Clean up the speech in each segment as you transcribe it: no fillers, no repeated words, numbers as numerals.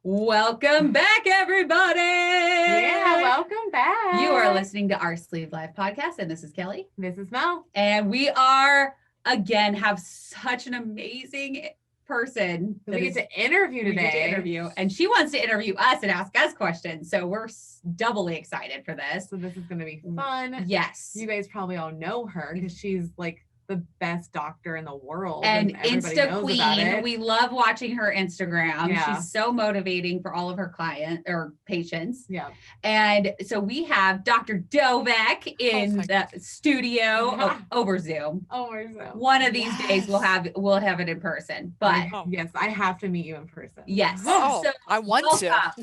Welcome back, everybody. Yeah, welcome back. You are listening to our Sleeve Live podcast, and this is Kelly. This is Mel. And we are, again, have such an amazing person that we get to interview today. And she wants to interview us and ask us questions. So we're doubly excited for this. So this is going to be fun. Yes. You guys probably all know her because she's like the best doctor in the world. And Insta knows Queen. About it. We love watching her Instagram. Yeah. She's so motivating for all of her clients or patients. Yeah. And so we have Dr. Dovec in the studio over Zoom. Over Zoom. One of these days we'll have it in person. But yes, I have to meet you in person. Yes. Oh, so I want to.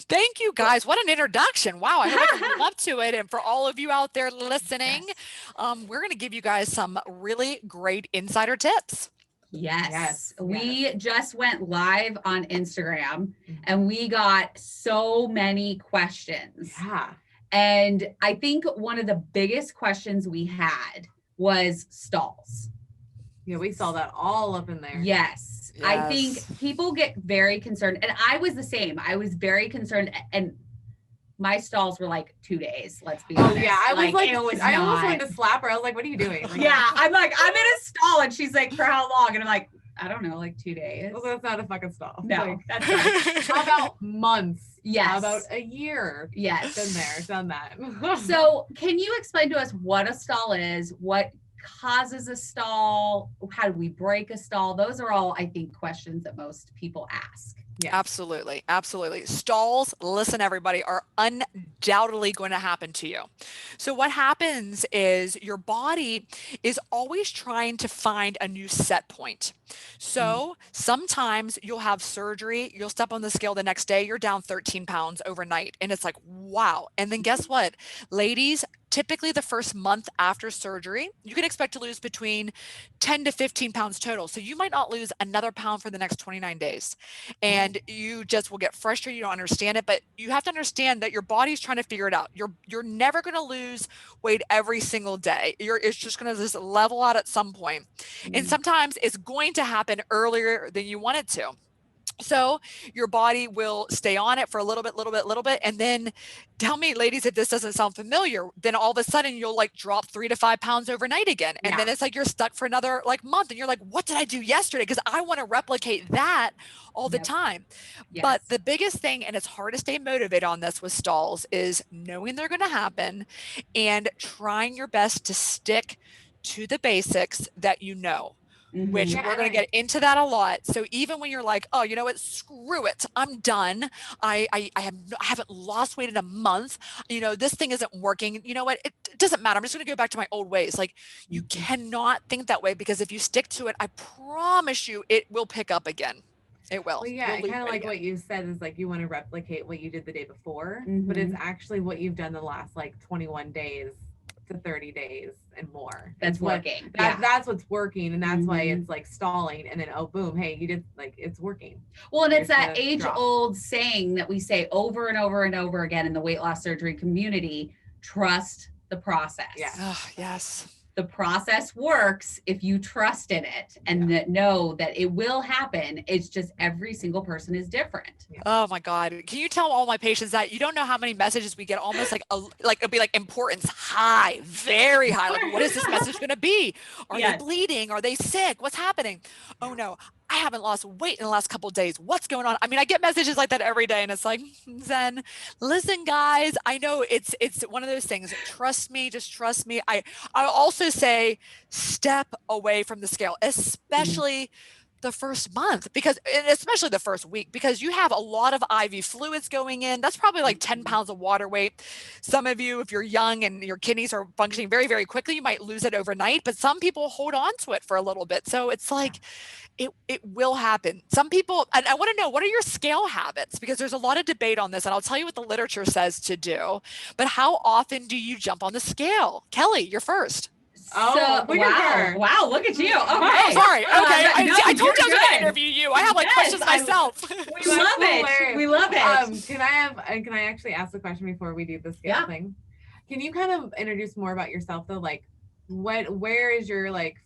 Thank you guys. What an introduction. Wow. I hope you up to it. And for all of you out there listening, we're going to give you guys some really great insider tips. Yes. We just went live on Instagram and we got so many questions. Yeah. And I think one of the biggest questions we had was stalls. Yeah, we saw that all up in there. Yes. I think people get very concerned. And I was the same. I was very concerned. And my stalls were like 2 days. Let's be honest. Oh yeah, I was like, I almost wanted to slap her. I was like, "What are you doing?" Like, yeah, I'm like, I'm in a stall, and she's like, "For how long?" And I'm like, "I don't know, like 2 days." Well, that's not a fucking stall. No, like, that's not. How about months? Yes. How about a year? Yes. Been there, done that. So, can you explain to us what a stall is? What causes a stall? How do we break a stall? Those are all, I think, questions that most people ask. Yeah. Absolutely. Absolutely. Stalls, listen, everybody, are undoubtedly going to happen to you. So what happens is your body is always trying to find a new set point. So sometimes you'll have surgery, you'll step on the scale the next day, you're down 13 pounds overnight. And it's like, wow. And then guess what? Ladies, typically the first month after surgery, you can expect to lose between 10 to 15 pounds total. So you might not lose another pound for the next 29 days. And you just will get frustrated. You don't understand it, but you have to understand that your body's trying to figure it out. You're never going to lose weight every single day. It's just going to just level out at some point. And sometimes it's going to happen earlier than you want it to. So your body will stay on it for a little bit. And then tell me, ladies, if this doesn't sound familiar, then all of a sudden you'll like drop 3 to 5 pounds overnight again. And then it's like, you're stuck for another like month and you're like, what did I do yesterday? Because I want to replicate that all the time. Yes. But the biggest thing, and it's hard to stay motivated on this with stalls, is knowing they're going to happen and trying your best to stick to the basics that you know. Which we're going to get into that a lot. So even when you're like, oh, you know what, screw it, I'm done. I haven't lost weight in a month. You know, this thing isn't working. You know what, it doesn't matter. I'm just going to go back to my old ways. Like you cannot think that way, because if you stick to it, I promise you it will pick up again. It will. Well, yeah, kind of like what you said is like you want to replicate what you did the day before, but it's actually what you've done the last like 21 days to 30 days and more. That's working. That's what's working, and that's why it's like stalling, and then boom, hey, you did, like, it's working. Well, and it's that age-old saying that we say over and over and over again in the weight loss surgery community: trust the process. Yeah. Oh, yes. The process works if you trust in it and that know that it will happen. It's just every single person is different. Yeah. Oh my God. Can you tell all my patients that? You don't know how many messages we get, almost like it'll be like importance high, very high. Like, what is this message going to be? Are they bleeding? Are they sick? What's happening? Oh no, I haven't lost weight in the last couple of days. What's going on? I mean, I get messages like that every day, and it's like, Zen, listen, guys, I know it's one of those things. Trust me, just trust me. I also say step away from the scale, especially the first month, because, and especially the first week, because you have a lot of IV fluids going in. That's probably like 10 pounds of water weight. Some of you, if you're young and your kidneys are functioning very, very quickly, you might lose it overnight, but some people hold on to it for a little bit. So it's like, it will happen. Some people, and I want to know, what are your scale habits? Because there's a lot of debate on this, and I'll tell you what the literature says to do, but how often do you jump on the scale? Kelly, you're first. Oh, so, wow. Wow, look at you. Okay. Oh, sorry. Okay. I told you I was going to interview you. I have like questions myself. We love it. We love it. Can I actually ask the question before we do the scale thing? Can you kind of introduce more about yourself though? Like where is your like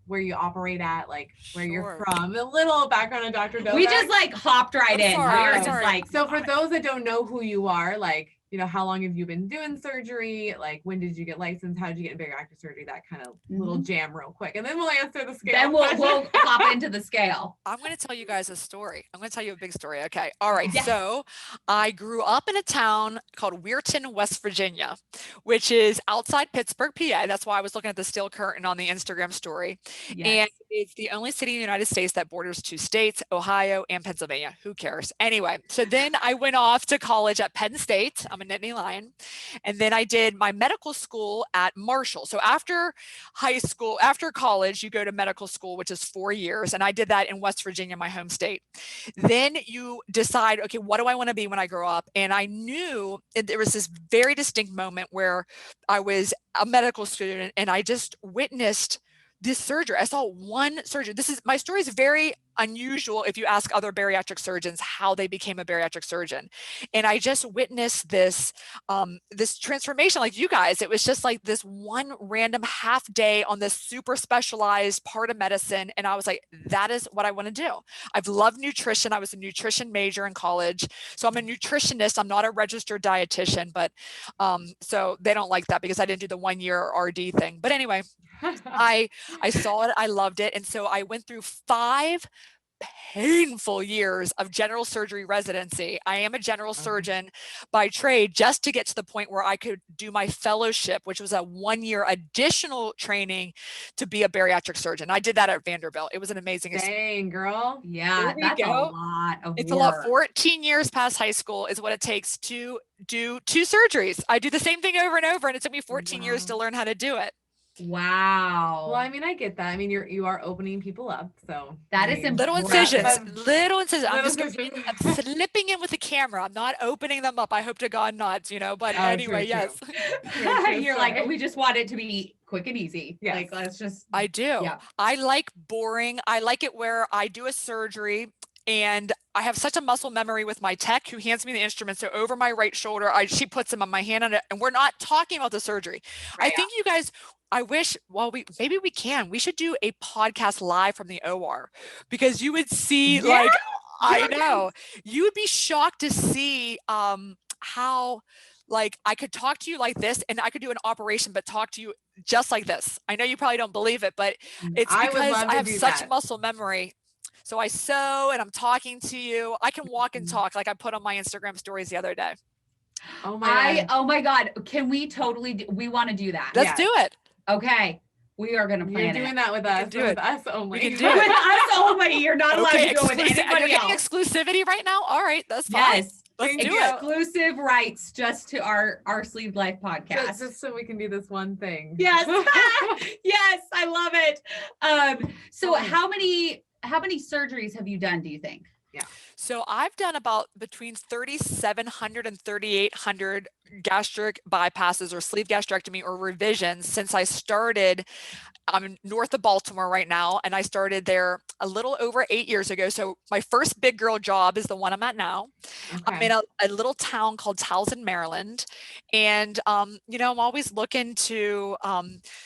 where you operate at, like where you're Sure. from, a little background on Dr. Dovec. We just like hopped right in. Sorry, We were I'm just sorry. like, So for those that don't know who you are, like, you know, how long have you been doing surgery? Like, when did you get licensed? How did you get in bariatric surgery? That kind of little jam real quick. And then we'll answer the scale. then we'll hop into the scale. I'm going to tell you guys a story. I'm going to tell you a big story. Okay. All right. Yes. So I grew up in a town called Weirton, West Virginia, which is outside Pittsburgh, PA. That's why I was looking at the steel curtain on the Instagram story. Yes. And it's the only city in the United States that borders 2 states, Ohio and Pennsylvania. Who cares? Anyway, so then I went off to college at Penn State. I'm a Nittany Lion. And then I did my medical school at Marshall. So after high school, after college, you go to medical school, which is 4 years. And I did that in West Virginia, my home state. Then you decide, okay, what do I want to be when I grow up? And I knew there was this very distinct moment where I was a medical student and I just witnessed this surgery. I saw one surgery. My story is very unusual if you ask other bariatric surgeons how they became a bariatric surgeon. And I just witnessed this this transformation like you guys. It was just like this one random half day on this super specialized part of medicine. And I was like, that is what I want to do. I've loved nutrition. I was a nutrition major in college. So I'm a nutritionist. I'm not a registered dietitian, but so they don't like that because I didn't do the 1 year RD thing. But anyway, I saw it. I loved it. And so I went through 5 painful years of general surgery residency. I am a general surgeon by trade just to get to the point where I could do my fellowship, which was a 1 year additional training to be a bariatric surgeon. I did that at Vanderbilt. It was an amazing experience. Dang, girl. Yeah, that's a lot of It's work. a lot. 14 years past high school is what it takes to do 2 surgeries. I do the same thing over and over, and it took me 14 years to learn how to do it. Wow. Well, I mean, I get that. I mean, you are opening people up, so That I is mean, Little impressive. incisions, little incisions. I'm Little just incisions. I'm slipping in with the camera. I'm not opening them up. I hope to God not, but Oh, anyway, true, yes. You're like, we just want it to be quick and easy. Yes. Like, let's just. I do. Yeah. I like boring. I like it where I do a surgery and I have such a muscle memory with my tech who hands me the instrument. So over my right shoulder, she puts them on my hand on it, and we're not talking about the surgery. Right. I think you guys, I wish, maybe we can. We should do a podcast live from the OR because you would see like, I know, you would be shocked to see how like I could talk to you like this and I could do an operation, but talk to you just like this. I know you probably don't believe it, but it's because I have such muscle memory. So I sew and I'm talking to you. I can walk and talk like I put on my Instagram stories the other day. Oh my God. Can we totally we want to do that? Let's do it. Okay. We are going to plan You're doing that with us. Do it. With us only. We can do With it. us only. You're not allowed to do it with anybody You're getting else. exclusivity right now? All right. That's fine. Yes. Let's do it. Exclusive rights just to our Sleeved Life podcast. Just so we can do this one thing. Yes. Yes. I love it. So how many surgeries have you done, do you think? Yeah. So I've done about between 3,700 and 3,800 gastric bypasses or sleeve gastrectomy or revisions since I started. I'm north of Baltimore right now, and I started there a little over 8 years ago. So my first big girl job is the one I'm at now. Okay. I'm in a little town called Towson, Maryland. And, I'm always looking to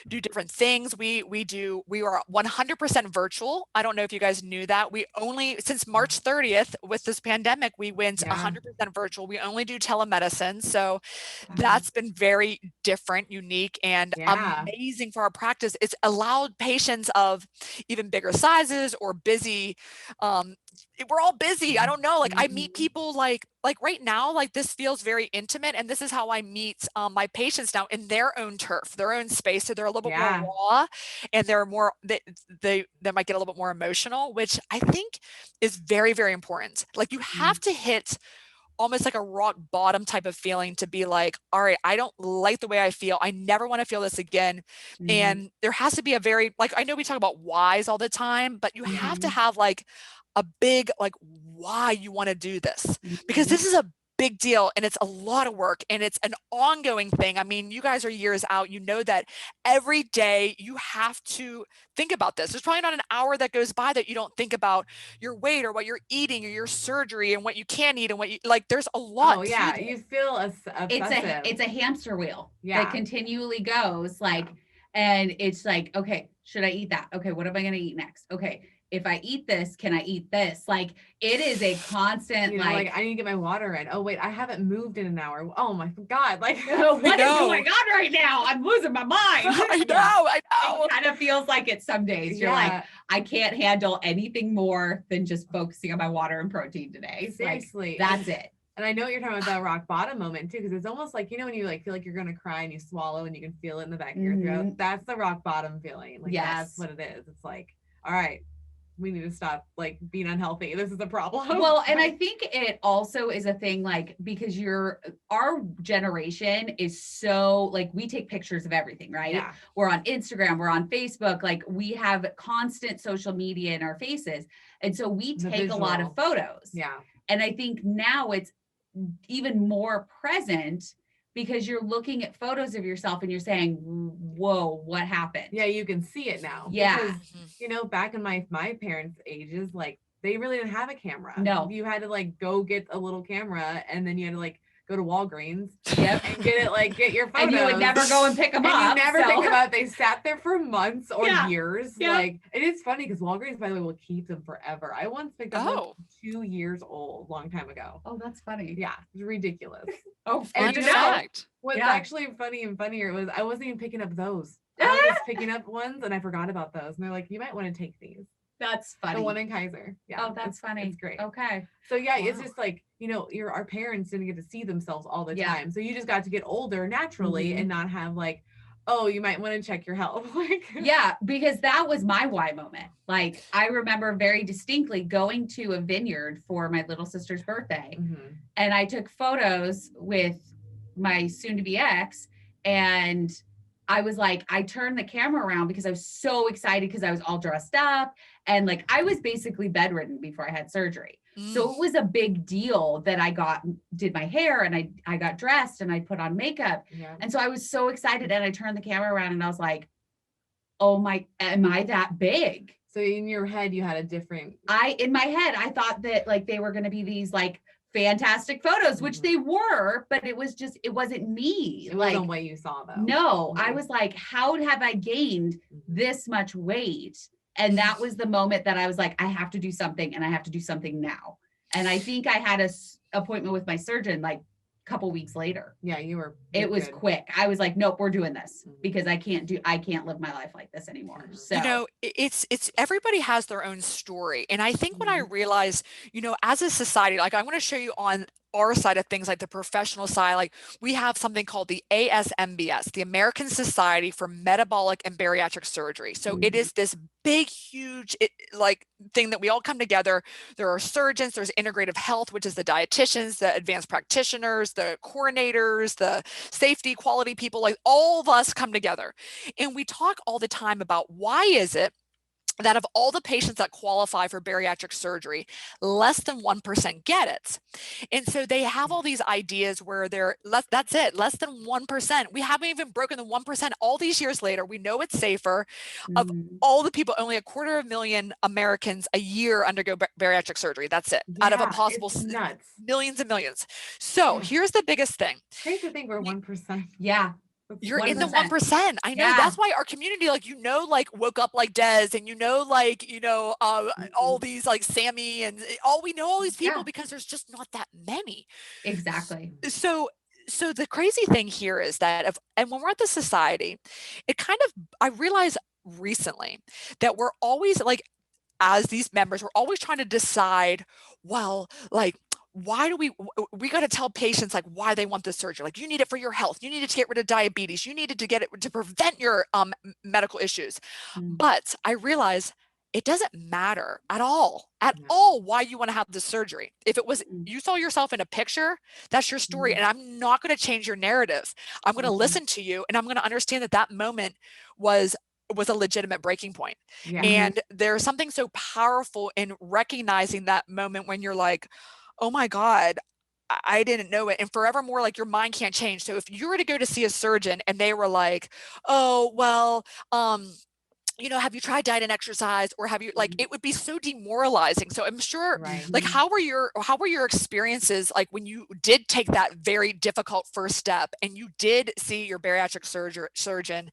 do different things. We are 100% virtual. I don't know if you guys knew that. Since March 30th with this pandemic, we went 100% virtual. We only do telemedicine. So that's been very different, unique, and amazing for our practice. It's allowed patients of even bigger sizes or busy. We're all busy. I don't know. Like I meet people like right now, like this feels very intimate. And this is how I meet my patients now in their own turf, their own space. So they're a little bit more raw and they're more, they might get a little bit more emotional, which I think is very, very important. Like you have to hit almost like a rock bottom type of feeling to be like, all right, I don't like the way I feel. I never want to feel this again. And there has to be a very, like, I know we talk about whys all the time, but you have to have like a big, like why you want to do this, because this is a big deal and it's a lot of work and it's an ongoing thing. I mean, you guys are years out, that every day you have to think about this. There's probably not an hour that goes by that you don't think about your weight or what you're eating or your surgery and what you can eat and what you like. There's a lot. Oh yeah. You feel obsessive. It's a hamster wheel that continually goes like, And it's like, okay, should I eat that? Okay, what am I going to eat next? Okay, if I eat this, can I eat this? Like, it is a constant, You know, like, I need to get my water in. Oh wait, I haven't moved in an hour. Oh my God. Like, what is going on right now? I'm losing my mind. I know. It kind of feels like it some days. You're like, I can't handle anything more than just focusing on my water and protein today. Seriously. Like, that's it. And I know what you're talking about, that rock bottom moment too, because it's almost like, you know, when you like feel like you're gonna cry and you swallow and you can feel it in the back of your throat. That's the rock bottom feeling. Like, that's what it is. It's like, all right, we need to stop like being unhealthy. This is a problem. Well, and I think it also is a thing, like, because our generation is so, like, we take pictures of everything, right? Yeah. We're on Instagram, we're on Facebook, like, we have constant social media in our faces. And so we take a lot of photos. Yeah. And I think now it's even more present because you're looking at photos of yourself and you're saying, whoa, what happened? Yeah, you can see it now. Yeah. Because, you know, back in my parents' ages, like, they really didn't have a camera. No. You had to like go get a little camera and then you had to like go to Walgreens Yep. and get your photos. And you would never go and pick them up. You never pick them up. They sat there for months or years. Yeah. Like, it is funny because Walgreens, by the way, will keep them forever. I once picked up one 2 years old, long time ago. Oh, that's funny. Yeah, it's ridiculous. Oh, and fun fact. What's actually funny and funnier was I wasn't even picking up those. I was picking up ones and I forgot about those. And they're like, you might want to take these. That's funny. The one in Kaiser. Yeah. Oh, that's funny. It's great. Okay. So yeah, it's just like, you know, our parents didn't get to see themselves all the time. So you just got to get older naturally and not have like, oh, you might want to check your health. Like, yeah, because that was my why moment. Like, I remember very distinctly going to a vineyard for my little sister's birthday. And I took photos with my soon to be ex, and I was like, I turned the camera around because I was so excited because I was all dressed up. And like, I was basically bedridden before I had surgery. So it was a big deal that I did my hair and I got dressed and I put on makeup. Yeah. And so I was so excited and I turned the camera around and I was like, oh my, am I that big? So in your head, you had a different. In my head, I thought that like they were going to be these like fantastic photos, which they were, but it wasn't me. It wasn't what you saw though. No, I was like, how have I gained this much weight? And that was the moment that I was like, I have to do something and I have to do something now. And I think I had a appointment with my surgeon like a couple weeks later. Yeah, it was quick. I was like, nope, we're doing this because I can't live my life like this anymore. So, you know, it's everybody has their own story. And I think when I realized, you know, as a society, like I want to show you on our side of things, like the professional side, like we have something called the ASMBS, the American Society for Metabolic and Bariatric Surgery. So it is this big, huge like thing that we all come together. There are surgeons, there's integrative health, which is the dietitians, the advanced practitioners, the coordinators, the safety quality people, like all of us come together. And we talk all the time about why is it that of all the patients that qualify for bariatric surgery, less than 1% get it. And so they have all these ideas where they're less than 1%. We haven't even broken the 1% all these years later. We know it's safer. Of all the people, only 250,000 Americans a year undergo bariatric surgery. That's it. Out of a possible millions and millions. So here's the biggest thing. Crazy to think we're 1%. Yeah. You're 1%. in the 1%. I know. That's why our community, like, you know, like woke up like Des and, you know, like, you know, all these like Sammy and we know all these people because there's just not that many. Exactly. So the crazy thing here is that and when we're at the society, I realized recently that we're always like, as these members, we're always trying to decide, well, like, why do we got to tell patients like why they want this surgery? Like, you need it for your health. You need it to get rid of diabetes. You needed to get it to prevent your medical issues. But I realize it doesn't matter at all why you want to have the surgery. If it was, you saw yourself in a picture, that's your story. And I'm not going to change your narrative. I'm going to listen to you and I'm going to understand that moment was a legitimate breaking point. And there's something so powerful in recognizing that moment when you're like, oh my God, I didn't know it. And forevermore, like your mind can't change. So if you were to go to see a surgeon and they were like, oh, well, have you tried diet and exercise, or have you, like, it would be so demoralizing. So I'm sure, like, how were your experiences, like, when you did take that very difficult first step and you did see your bariatric surgeon?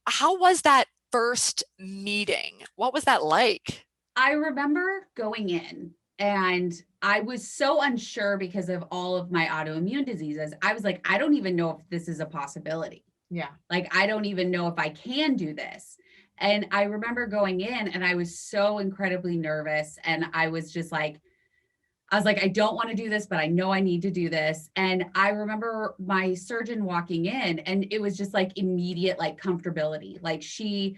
How was that first meeting? What was that like? I remember going in and I was so unsure because of all of my autoimmune diseases. I was like, I don't even know if this is a possibility. Yeah. Like, I don't even know if I can do this. And I remember going in and I was so incredibly nervous. And I was like, I don't want to do this, but I know I need to do this. And I remember my surgeon walking in and it was just like immediate, like, comfortability. Like she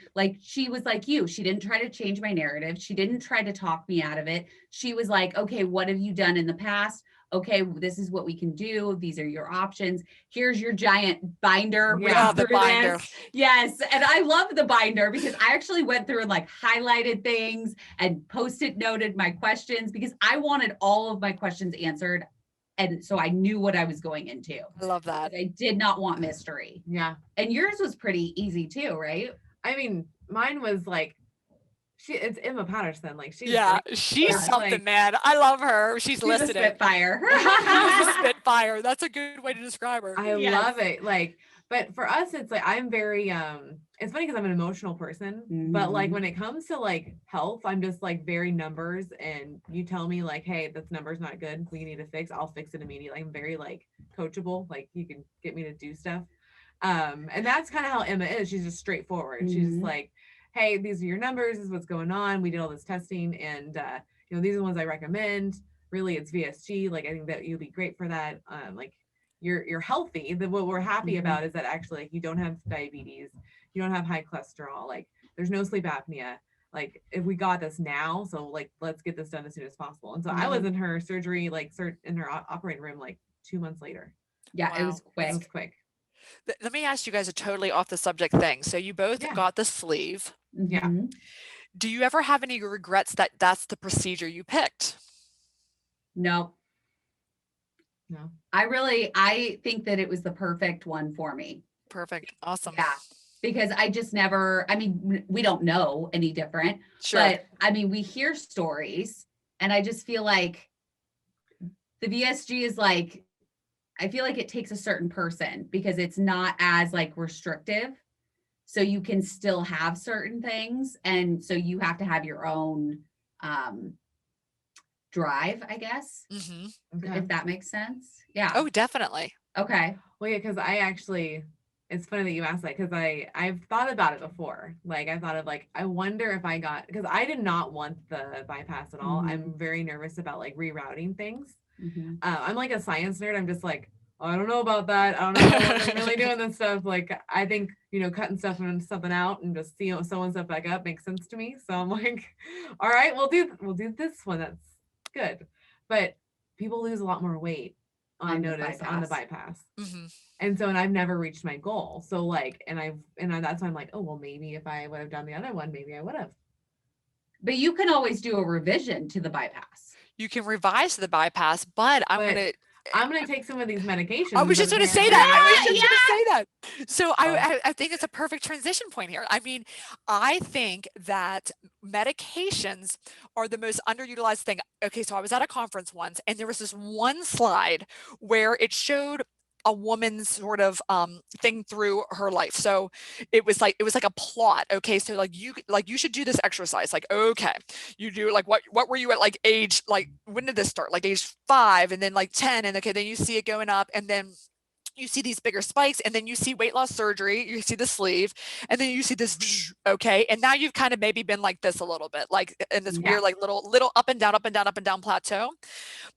was like you. She didn't try to change my narrative. She didn't try to talk me out of it. She was like, okay, what have you done in the past? Okay, this is what we can do. These are your options. Here's your giant binder. Yeah, the binder. Yes. And I love the binder because I actually went through and, like, highlighted things and Post-it noted my questions because I wanted all of my questions answered. And so I knew what I was going into. I love that. I did not want mystery. Yeah. And yours was pretty easy too, right? I mean, mine was like, it's Emma Patterson. Like, she's something, like, man. I love her. She's listed a Spitfire. She's a Spitfire. That's a good way to describe her. I love it. Like, but for us, it's like, I'm very, it's funny because I'm an emotional person, but like when it comes to like health, I'm just like very numbers, and you tell me like, hey, this number's not good, we need to fix, I'll fix it immediately. I'm very like coachable. Like, you can get me to do stuff. And that's kind of how Emma is. She's just straightforward. She's just like, hey, these are your numbers, this is what's going on. We did all this testing, and these are the ones I recommend. Really, it's VSG. Like, I think that you'll be great for that. Like, you're healthy. What we're happy about is that actually, like, you don't have diabetes, you don't have high cholesterol, like, there's no sleep apnea. Like, if we got this now, so like, let's get this done as soon as possible. And so I was in her surgery, like, in her operating room, like 2 months later. Yeah, wow. It was quick. It was quick. Let me ask you guys a totally off the subject thing. So you both got the sleeve. Yeah. Do you ever have any regrets that that's the procedure you picked? No. I think that it was the perfect one for me. Perfect. Awesome. Yeah. Because I just never, I mean, we don't know any different, sure. But I mean, we hear stories, and I just feel like the VSG is like, I feel like it takes a certain person because it's not as like restrictive. So you can still have certain things. And so you have to have your own drive, I guess. If that makes sense. Yeah. Oh, definitely. Okay. Well, yeah, because it's funny that you asked that, because I've thought about it before. Like, I thought of like, I wonder if because I did not want the bypass at all. I'm very nervous about like rerouting things. I'm like a science nerd. I'm just like, I don't know about that. I don't know if I'm really doing this stuff. Like, I think, cutting something out and just sewing stuff back up makes sense to me. So I'm like, all right, we'll do this one. That's good. But people lose a lot more weight, I noticed, on the bypass. And so, and I've never reached my goal. So like, and that's why I'm like, oh, well, maybe if I would have done the other one, maybe I would have. But you can always do a revision to the bypass. You can revise the bypass, but I'm going to take some of these medications. I was just going to say that. So I think it's a perfect transition point here. I mean, I think that medications are the most underutilized thing. Okay, so I was at a conference once, and there was this one slide where it showed a woman's sort of thing through her life. So it was like a plot. Okay, so you should do this exercise. Like, okay, you do like what were you at, like age, like when did this start? Like age 5, and then like 10, and okay, then you see it going up, and then you see these bigger spikes, and then you see weight loss surgery, you see the sleeve, and then you see this, okay, and now you've kind of maybe been like this a little bit, like in this weird like little up and down plateau.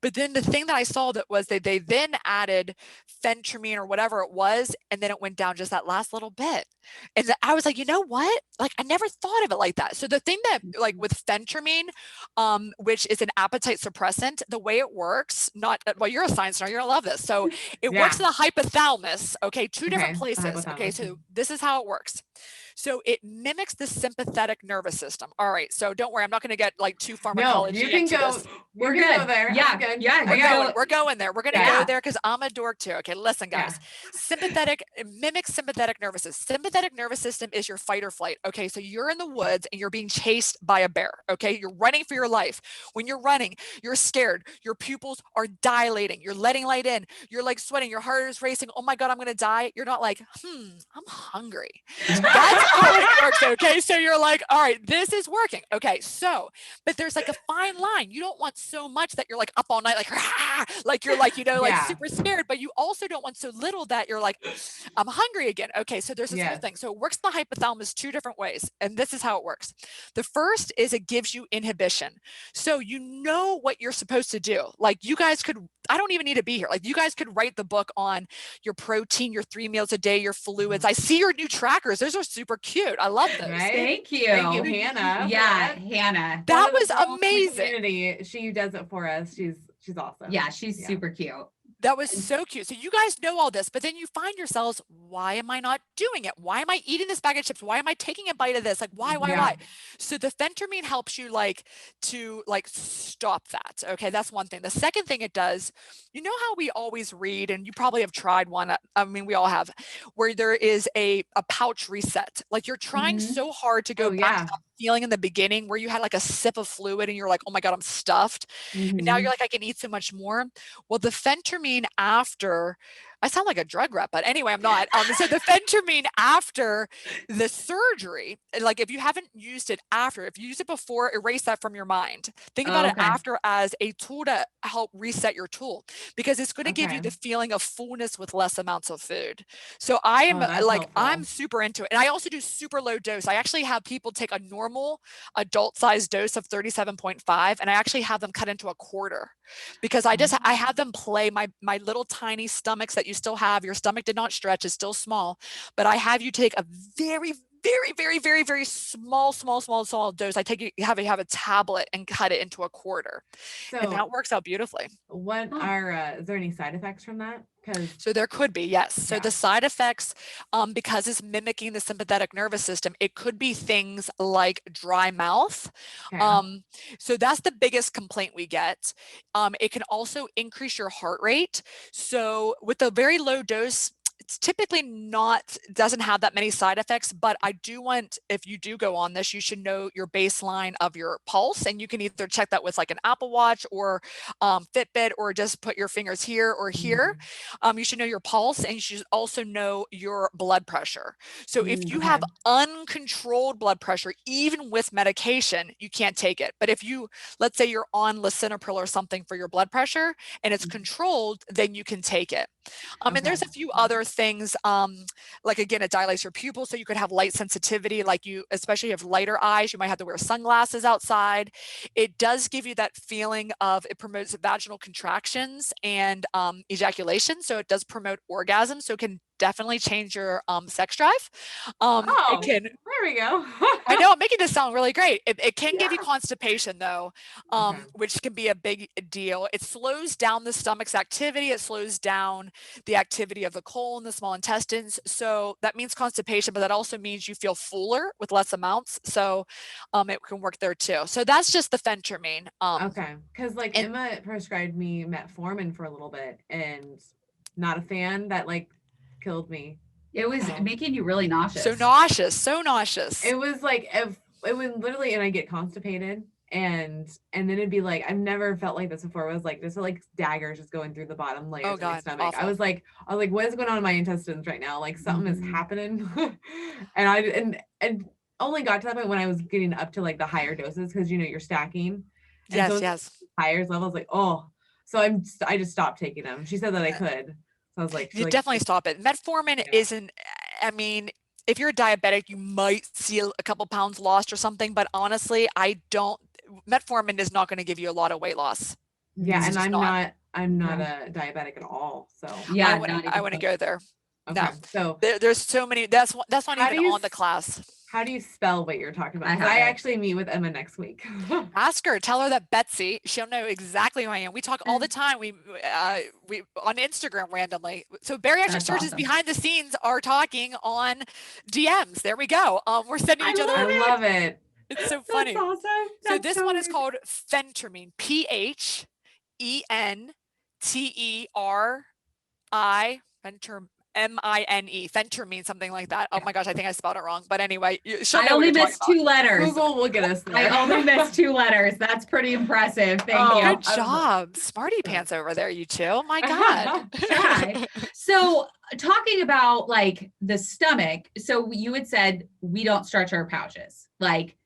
But then the thing that I saw that was they then added phentermine or whatever it was, and then it went down just that last little bit. And I was like, you know what? Like, I never thought of it like that. So the thing that, like with phentermine, which is an appetite suppressant, the way it works, you're a science nerd, you're gonna love this. So it works in the hypothalamus. Okay, two different places. Okay, so this is how it works. So it mimics the sympathetic nervous system. All right. So don't worry. I'm not going to get like too pharmacology. No, you can go. This. We're good. Go there. Yeah. I'm good. Yeah. We're going there. We're going to go there because I'm a dork too. Okay. Listen, guys. Sympathetic mimics sympathetic nervous system. Sympathetic nervous system is your fight or flight. Okay. So you're in the woods and you're being chased by a bear. Okay. You're running for your life. When you're running, you're scared. Your pupils are dilating. You're letting light in. You're like sweating. Your heart is racing. Oh my God, I'm going to die. You're not like, I'm hungry. That's how it works. Okay. So you're like, all right, this is working. Okay. So, but there's like a fine line. You don't want so much that you're like up all night, like you're like, like super scared, but you also don't want so little that you're like, I'm hungry again. Okay. So there's this whole thing. So it works the hypothalamus two different ways. And this is how it works. The first is it gives you inhibition. So you know what you're supposed to do. Like you guys could, I don't even need to be here. Like you guys could write the book on your protein, your 3 meals a day, your fluids. I see your new trackers. Those are super cute. I love those. Right? Thank you. Thank you, Hannah. Yeah, Hannah. That was amazing. She does it for us. She's awesome. Yeah, she's super cute. That was so cute. So you guys know all this, but then you find yourselves, why am I not doing it? Why am I eating this bag of chips? Why am I taking a bite of this? Like, why? So the phentermine helps you to stop that. Okay. That's one thing. The second thing it does, you know how we always read, and you probably have tried one. I mean, we all have, where there is a pouch reset. Like you're trying so hard to go back to that feeling in the beginning where you had like a sip of fluid and you're like, oh my God, I'm stuffed. And now you're like, I can eat so much more. Well, the phentermine after, I sound like a drug rep, but anyway, I'm not. So the phentermine after the surgery, like if you haven't used it after, if you use it before, erase that from your mind. Think about it after as a tool to help reset your tool, because it's going to give you the feeling of fullness with less amounts of food. So I am I'm super into it. And I also do super low dose. I actually have people take a normal adult size dose of 37.5, and I actually have them cut into a quarter, because I have them play my little tiny stomachs that you still have. Your stomach did not stretch, it's still small, but I have you take a very, very, very, very, very small dose. I take you have a tablet and cut it into a quarter. So, and that works out beautifully. What are is there any side effects from that? So there could be, yes. So the side effects, because it's mimicking the sympathetic nervous system, it could be things like dry mouth. So that's the biggest complaint we get. It can also increase your heart rate. So with a very low dose, it's typically doesn't have that many side effects, but I do want, if you do go on this, you should know your baseline of your pulse, and you can either check that with like an Apple Watch or Fitbit, or just put your fingers here or here. You should know your pulse, and you should also know your blood pressure. So if you have uncontrolled blood pressure, even with medication, you can't take it. But if you, let's say you're on lisinopril or something for your blood pressure and it's controlled, then you can take it. And there's a few other things, like again, it dilates your pupils, so you could have light sensitivity, like especially if you have lighter eyes, you might have to wear sunglasses outside. It does give you that feeling of, it promotes vaginal contractions and ejaculation, so it does promote orgasm, so it can definitely change your sex drive. There we go. I know, I'm making this sound really great. It can give you constipation though, which can be a big deal. It slows down the stomach's activity. It slows down the activity of the colon, the small intestines. So that means constipation, but that also means you feel fuller with less amounts. So it can work there too. So that's just the phentermine. Because like Emma prescribed me metformin for a little bit, and not a fan. That killed me. It was making you really nauseous. So nauseous. It was like, it was literally, and I get constipated, and then it'd be like, I've never felt like this before. It was like, this like daggers just going through the bottom layers of my stomach. Awful. I was like, what is going on in my intestines right now? Like something is happening. And I only got to that point when I was getting up to like the higher doses, because you're stacking. And yes. Higher levels, so I just stopped taking them. She said that I could. So I was like, you definitely stop it. Metformin isn't, I mean, if you're a diabetic, you might see a couple pounds lost or something, but honestly, metformin is not going to give you a lot of weight loss. Yeah. And I'm not a diabetic at all. So I wouldn't go there. Okay. No. So there's so many, that's not even on the class. How do you spell what you're talking about? I actually meet with Emma next week. Ask her. Tell her that Betsy. She'll know exactly who I am. We talk all the time. We on Instagram randomly. So bariatric surgeons behind the scenes are talking on DMs. There we go. We're sending each other. I love it. It's so funny. That's awesome. So this one is called phentermine. PHENTERI. M-I-N-E, phentermine, something like that. Oh my gosh, I think I spelled it wrong. But anyway, I only missed 2 letters. Google will get us there. I only missed 2 letters. That's pretty impressive. Thank you. Good job. Smarty pants over there, you two. Oh my God. So talking about like the stomach, so you had said we don't stretch our pouches. Like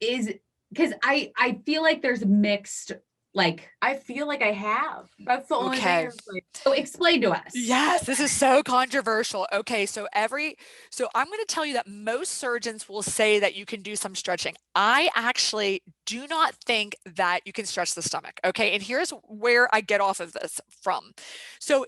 because I feel like there's mixed. Like, I feel like I have. That's the only thing. So explain to us. Yes, this is so controversial. Okay, so I'm going to tell you that most surgeons will say that you can do some stretching. I actually do not think that you can stretch the stomach. Okay, and here's where I get off of this from. So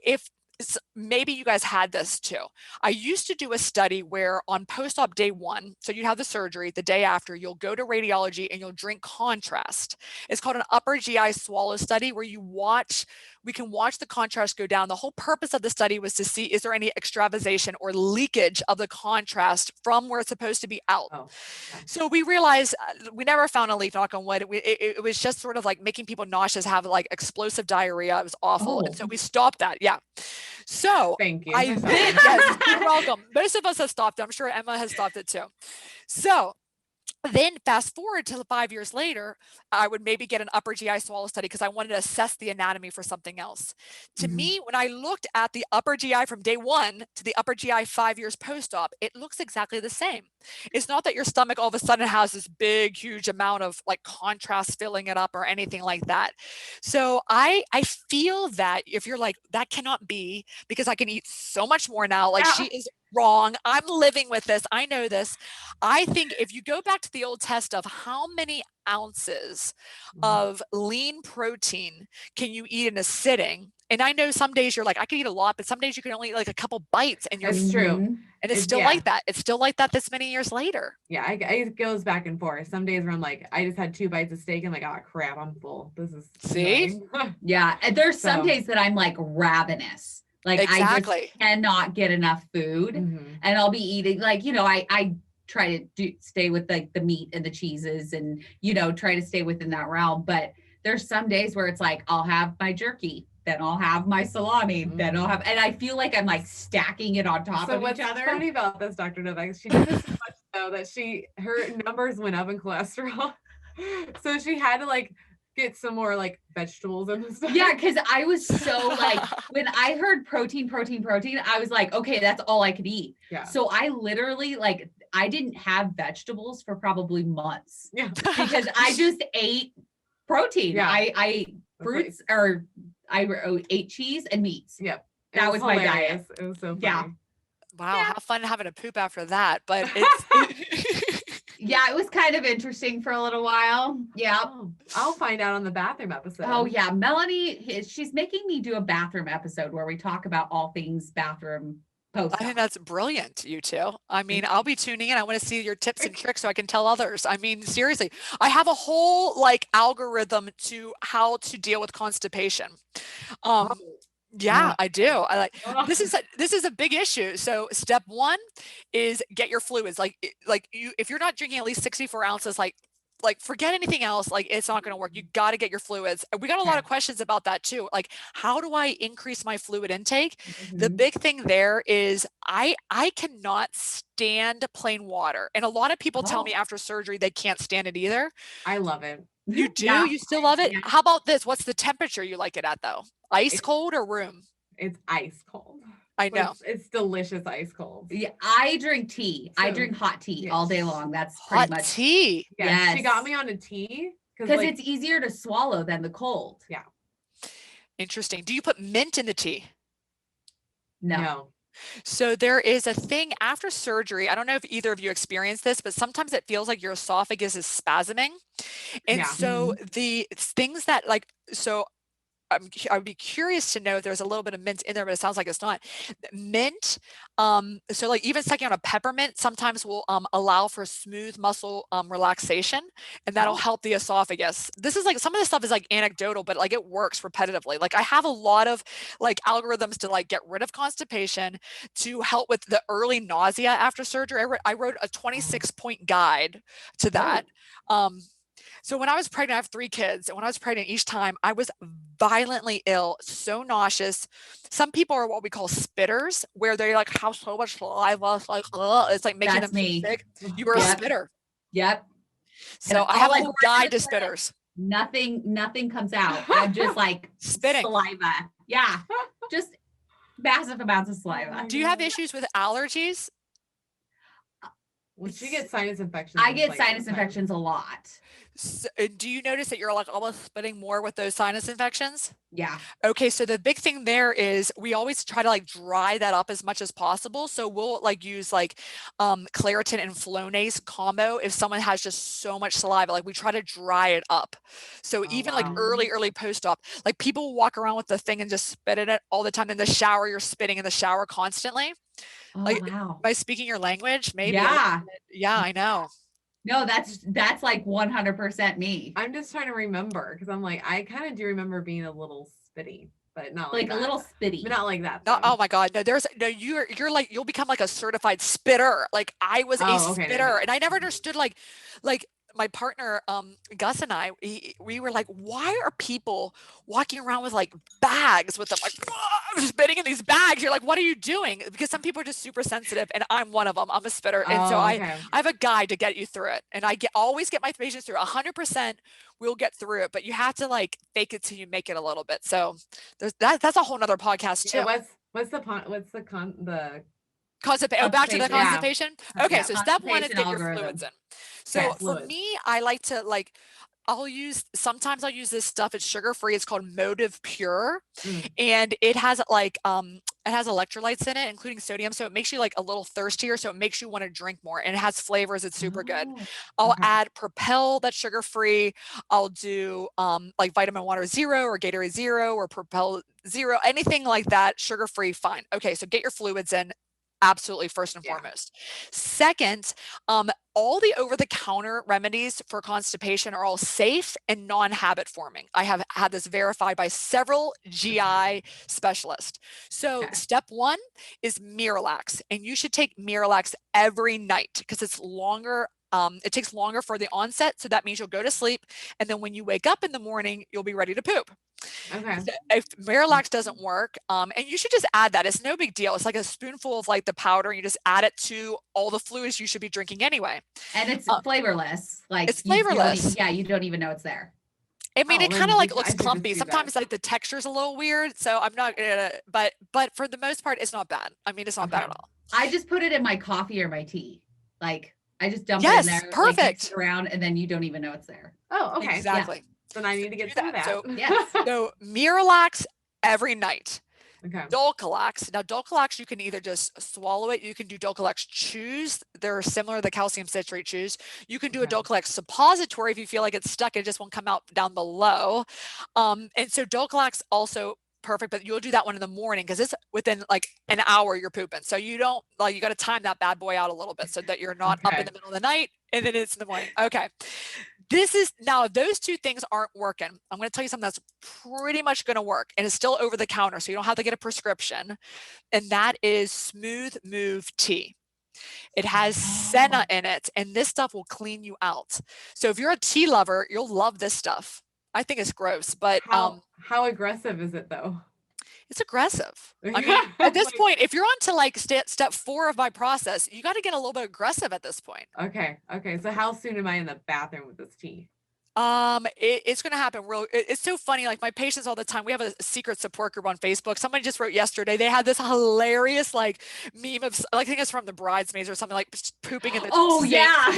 maybe you guys had this too. I used to do a study where on post-op day 1, so you have the surgery, the day after, you'll go to radiology and you'll drink contrast. It's called an upper GI swallow study where we can watch the contrast go down. The whole purpose of the study was to see, is there any extravasation or leakage of the contrast from where it's supposed to be out? Oh, okay. So we realized we never found a leak, knock on wood. It was just sort of like making people nauseous, have like explosive diarrhea. It was awful. And so we stopped that. Yeah. So thank you. Yes, you're welcome. Most of us have stopped it. I'm sure Emma has stopped it too. So then fast forward to 5 years later, I would maybe get an upper GI swallow study because I wanted to assess the anatomy for something else. To me, when I looked at the upper GI from day 1 to the upper GI 5 years post-op, it looks exactly the same. It's not that your stomach all of a sudden has this big, huge amount of like contrast filling it up or anything like that. So I feel that if you're like, that cannot be because I can eat so much more now, like she is wrong. I'm living with this. I know this. I think if you go back to the old test of how many ounces of lean protein can you eat in a sitting, and I know some days you're like, I can eat a lot, but some days you can only eat like a couple bites and you're true. And it's still like that. It's still like that this many years later. Yeah, it goes back and forth. Some days where I'm like, I just had 2 bites of steak. I'm like, oh crap, I'm full. This is Yeah. And there's some days that I'm like ravenous. Like I just cannot get enough food and I'll be eating like, I try to stay with like the meat and the cheeses and, try to stay within that realm. But there's some days where it's like, I'll have my jerky, then I'll have my salami, then I'll have, and I feel like I'm like stacking it on top of each other. What's funny about this, Dr. Dovec, she did this so much though that her numbers went up in cholesterol. So she had to like get some more like vegetables and stuff. Yeah, because I was so like, when I heard protein, I was like, okay, that's all I could eat. Yeah. So I literally like, I didn't have vegetables for probably months. Yeah. Because I just ate protein. Yeah. I fruits or I ate cheese and meats. Yep. That was my diet. It was so funny. Yeah. Wow. Yeah. How fun having a poop after that. But it's yeah, it was kind of interesting for a little while. Yeah. Oh, I'll find out on the bathroom episode. Oh yeah. Melanie, she's making me do a bathroom episode where we talk about all things bathroom post-op. I think that's brilliant, you two. I mean, I'll be tuning in. I want to see your tips and tricks so I can tell others. I mean, seriously, I have a whole like algorithm to how to deal with constipation. Yeah, I do. I like this is a big issue. So step 1 is get your fluids. Like you, if you're not drinking at least 64 ounces, like forget anything else. Like it's not going to work. You got to get your fluids. We got a lot of questions about that too. Like, how do I increase my fluid intake? The big thing there is I cannot stand plain water. And a lot of people tell me after surgery, they can't stand it either. I love it. You do? Yeah. You still love it? Yeah. How about this? What's the temperature you like it at though? Ice cold or room? It's ice cold. I know. It's delicious ice cold. Yeah, I drink tea. So, I drink hot tea all day long. That's pretty much hot tea. Yeah, yes. She got me on a tea because it's easier to swallow than the cold. Yeah. Interesting. Do you put mint in the tea? No. So there is a thing after surgery. I don't know if either of you experienced this, but sometimes it feels like your esophagus is spasming. And so the things that I would be curious to know if there's a little bit of mint in there, but it sounds like it's not. Mint, so like even sucking on a peppermint sometimes will allow for smooth muscle relaxation, and that'll help the esophagus. This is like, some of this stuff is like anecdotal, but like it works repetitively. Like I have a lot of like algorithms to like get rid of constipation, to help with the early nausea after surgery. I wrote a 26-point guide to that. So when I was pregnant, I have 3 kids, and when I was pregnant, each time I was violently ill, so nauseous. Some people are what we call spitters, where they like have so much saliva, it's like, it's like making them sick. You were a spitter. Yep. So I have a guide to spitters. Nothing comes out. I'm just like spitting saliva. Yeah. Just massive amounts of saliva. Do you have issues with allergies? Well, she gets sinus infections. I get sinus infections a lot. So, do you notice that you're like almost spitting more with those sinus infections? Yeah. Okay, so the big thing there is we always try to like dry that up as much as possible. So we'll like use like Claritin and Flonase combo if someone has just so much saliva. Like we try to dry it up. So even like early post-op, like people walk around with the thing and just spit in it all the time. In the shower, you're spitting in the shower constantly. Like, wow. by speaking your language, maybe. Yeah. Yeah, I know. No, that's like 100% me. I'm just trying to remember, because I'm like, I kind of do remember being a little spitty, but not like a little spitty, but not like that. No, oh my God, no, you're like, you'll become like a certified spitter. Like I was a spitter, and I never understood like my partner, Gus, and I, we were like, why are people walking around with like bags with them, like spitting in these bags? You're like, what are you doing? Because some people are just super sensitive, and I'm one of them. I'm a spitter, and so I have a guide to get you through it, and I always get my patients through 100%. We'll get through it, but you have to like fake it till you make it a little bit. So that's a whole nother podcast too. Yeah, what's the constipation. Oh, back to the constipation. Yeah. Okay, so step 1 is get your fluids in. So for me, I like to like, sometimes I'll use this stuff. It's sugar-free. It's called Motive Pure. And it has like, it has electrolytes in it, including sodium. So it makes you like a little thirstier. So it makes you want to drink more, and it has flavors. It's super good. I'll add Propel, that's sugar-free. I'll do like Vitamin Water Zero or Gatorade Zero or Propel Zero, anything like that, sugar-free, fine. Okay, so get your fluids in. Absolutely, first and foremost. Second, all the over-the-counter remedies for constipation are all safe and non-habit forming. I have had this verified by several GI specialists. So step 1 is Miralax, and you should take Miralax every night because it's longer. It takes longer for the onset, so that means you'll go to sleep, and then when you wake up in the morning, you'll be ready to poop. Okay. So if Miralax doesn't work, and you should just add that. It's no big deal. It's like a spoonful of like the powder, and you just add it to all the fluids you should be drinking anyway. And it's flavorless. Like it's flavorless. You don't even know it's there. I mean, it kind of like looks clumpy. Sometimes like the texture's a little weird, so I'm not gonna, but for the most part, it's not bad. I mean, it's not bad at all. I just put it in my coffee or my tea. Like I just dump it in there. Perfect. Like, mix it around, and then you don't even know it's there. Oh, okay. Exactly. Yeah. Then I need to get through that. So, so Miralax every night. Okay. Dulcolax. Now, Dulcolax, you can either just swallow it. You can do Dulcolax chews. They're similar to the calcium citrate chews. You can do a Dulcolax suppository if you feel like it's stuck. It just won't come out down below. And so Dulcolax also perfect, but you'll do that one in the morning because it's within like an hour you're pooping. So you don't like, you got to time that bad boy out a little bit so that you're not up in the middle of the night and then it's in the morning. Okay. This is now, if those two things aren't working, I'm going to tell you something that's pretty much going to work and it's still over the counter. So you don't have to get a prescription. And that is Smooth Move Tea. It has senna in it, and this stuff will clean you out. So if you're a tea lover, you'll love this stuff. I think it's gross, but how aggressive is it though? It's aggressive. I mean, at this point, if you're on to like step 4 of my process, you got to get a little bit aggressive at this point. Okay. So how soon am I in the bathroom with this tea? It's going to happen it's so funny. Like my patients all the time, we have a secret support group on Facebook. Somebody just wrote yesterday, they had this hilarious like meme of, I think it's from the Bridesmaids or something, like pooping in the sink. Yeah.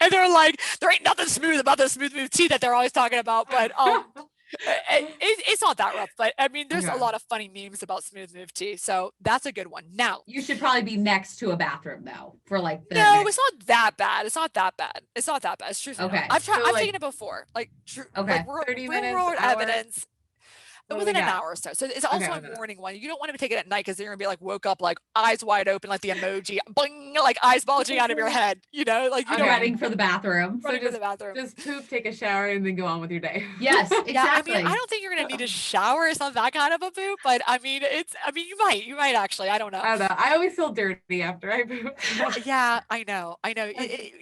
And they're like, there ain't nothing smooth about the Smooth Move Tea that they're always talking about. But it's not that rough, but I mean, there's a lot of funny memes about Smooth Move Tea, so that's a good one. Now, you should probably be next to a bathroom though, for like it's not that bad. It's not that bad. It's true. Okay, I've taken it before. Like, like 30 real minutes, world evidence. within an hour or so. So it's also a morning one. You don't want to take it at night because you're gonna be like woke up like eyes wide open, like the emoji, bling, like eyes bulging out of your head. You know, like you running for the bathroom. Running for the bathroom. Just poop, take a shower, and then go on with your day. Yes, exactly. Yeah, I mean, I don't think you're gonna need a shower. It's not that kind of a poop, but I mean, you might actually. I don't know. I don't know. I always feel dirty after I poop. Yeah, I know.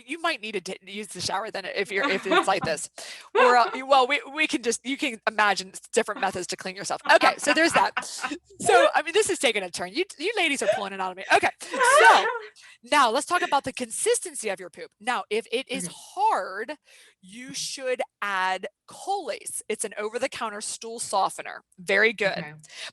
You might need to use the shower then if it's like this, or well, you can imagine different methods to clean yourself. Okay, so there's that. So I mean, this is taking a turn. You ladies are pulling it out of me. Okay, so now let's talk about the consistency of your poop. Now, if it is hard, you should add Colace. It's an over-the-counter stool softener. Very good,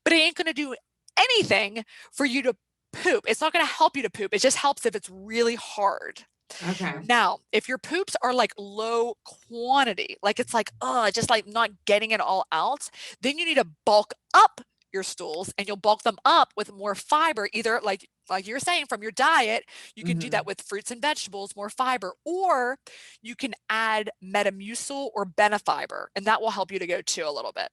but it ain't gonna do anything for you to poop. It's not going to help you to poop. It just helps if it's really hard. Okay. Now, if your poops are like low quantity, like it's like, just like not getting it all out, then you need to bulk up your stools, and you'll bulk them up with more fiber, either like you were saying from your diet. You can do that with fruits and vegetables, more fiber, or you can add Metamucil or Benefiber, and that will help you to go too a little bit.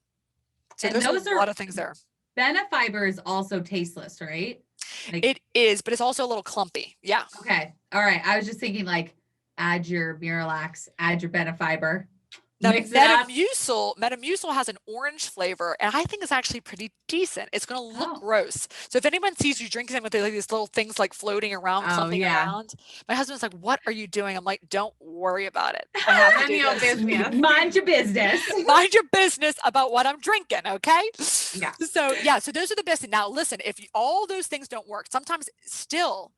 So there's a lot of things there. Benefiber is also tasteless, right? Like, it is, but it's also a little clumpy. Yeah. Okay. All right. I was just thinking like add your Miralax, add your Benefiber. Now, Metamucil has an orange flavor, and I think it's actually pretty decent. It's going to look gross. So if anyone sees you drinking with like these little things like floating around, clumping around, my husband's like, "What are you doing?" I'm like, "Don't worry about it. I have to do this. Mind your business. Mind your business about what I'm drinking." Okay. Yeah. So those are the best. Now, listen, if all those things don't work, sometimes still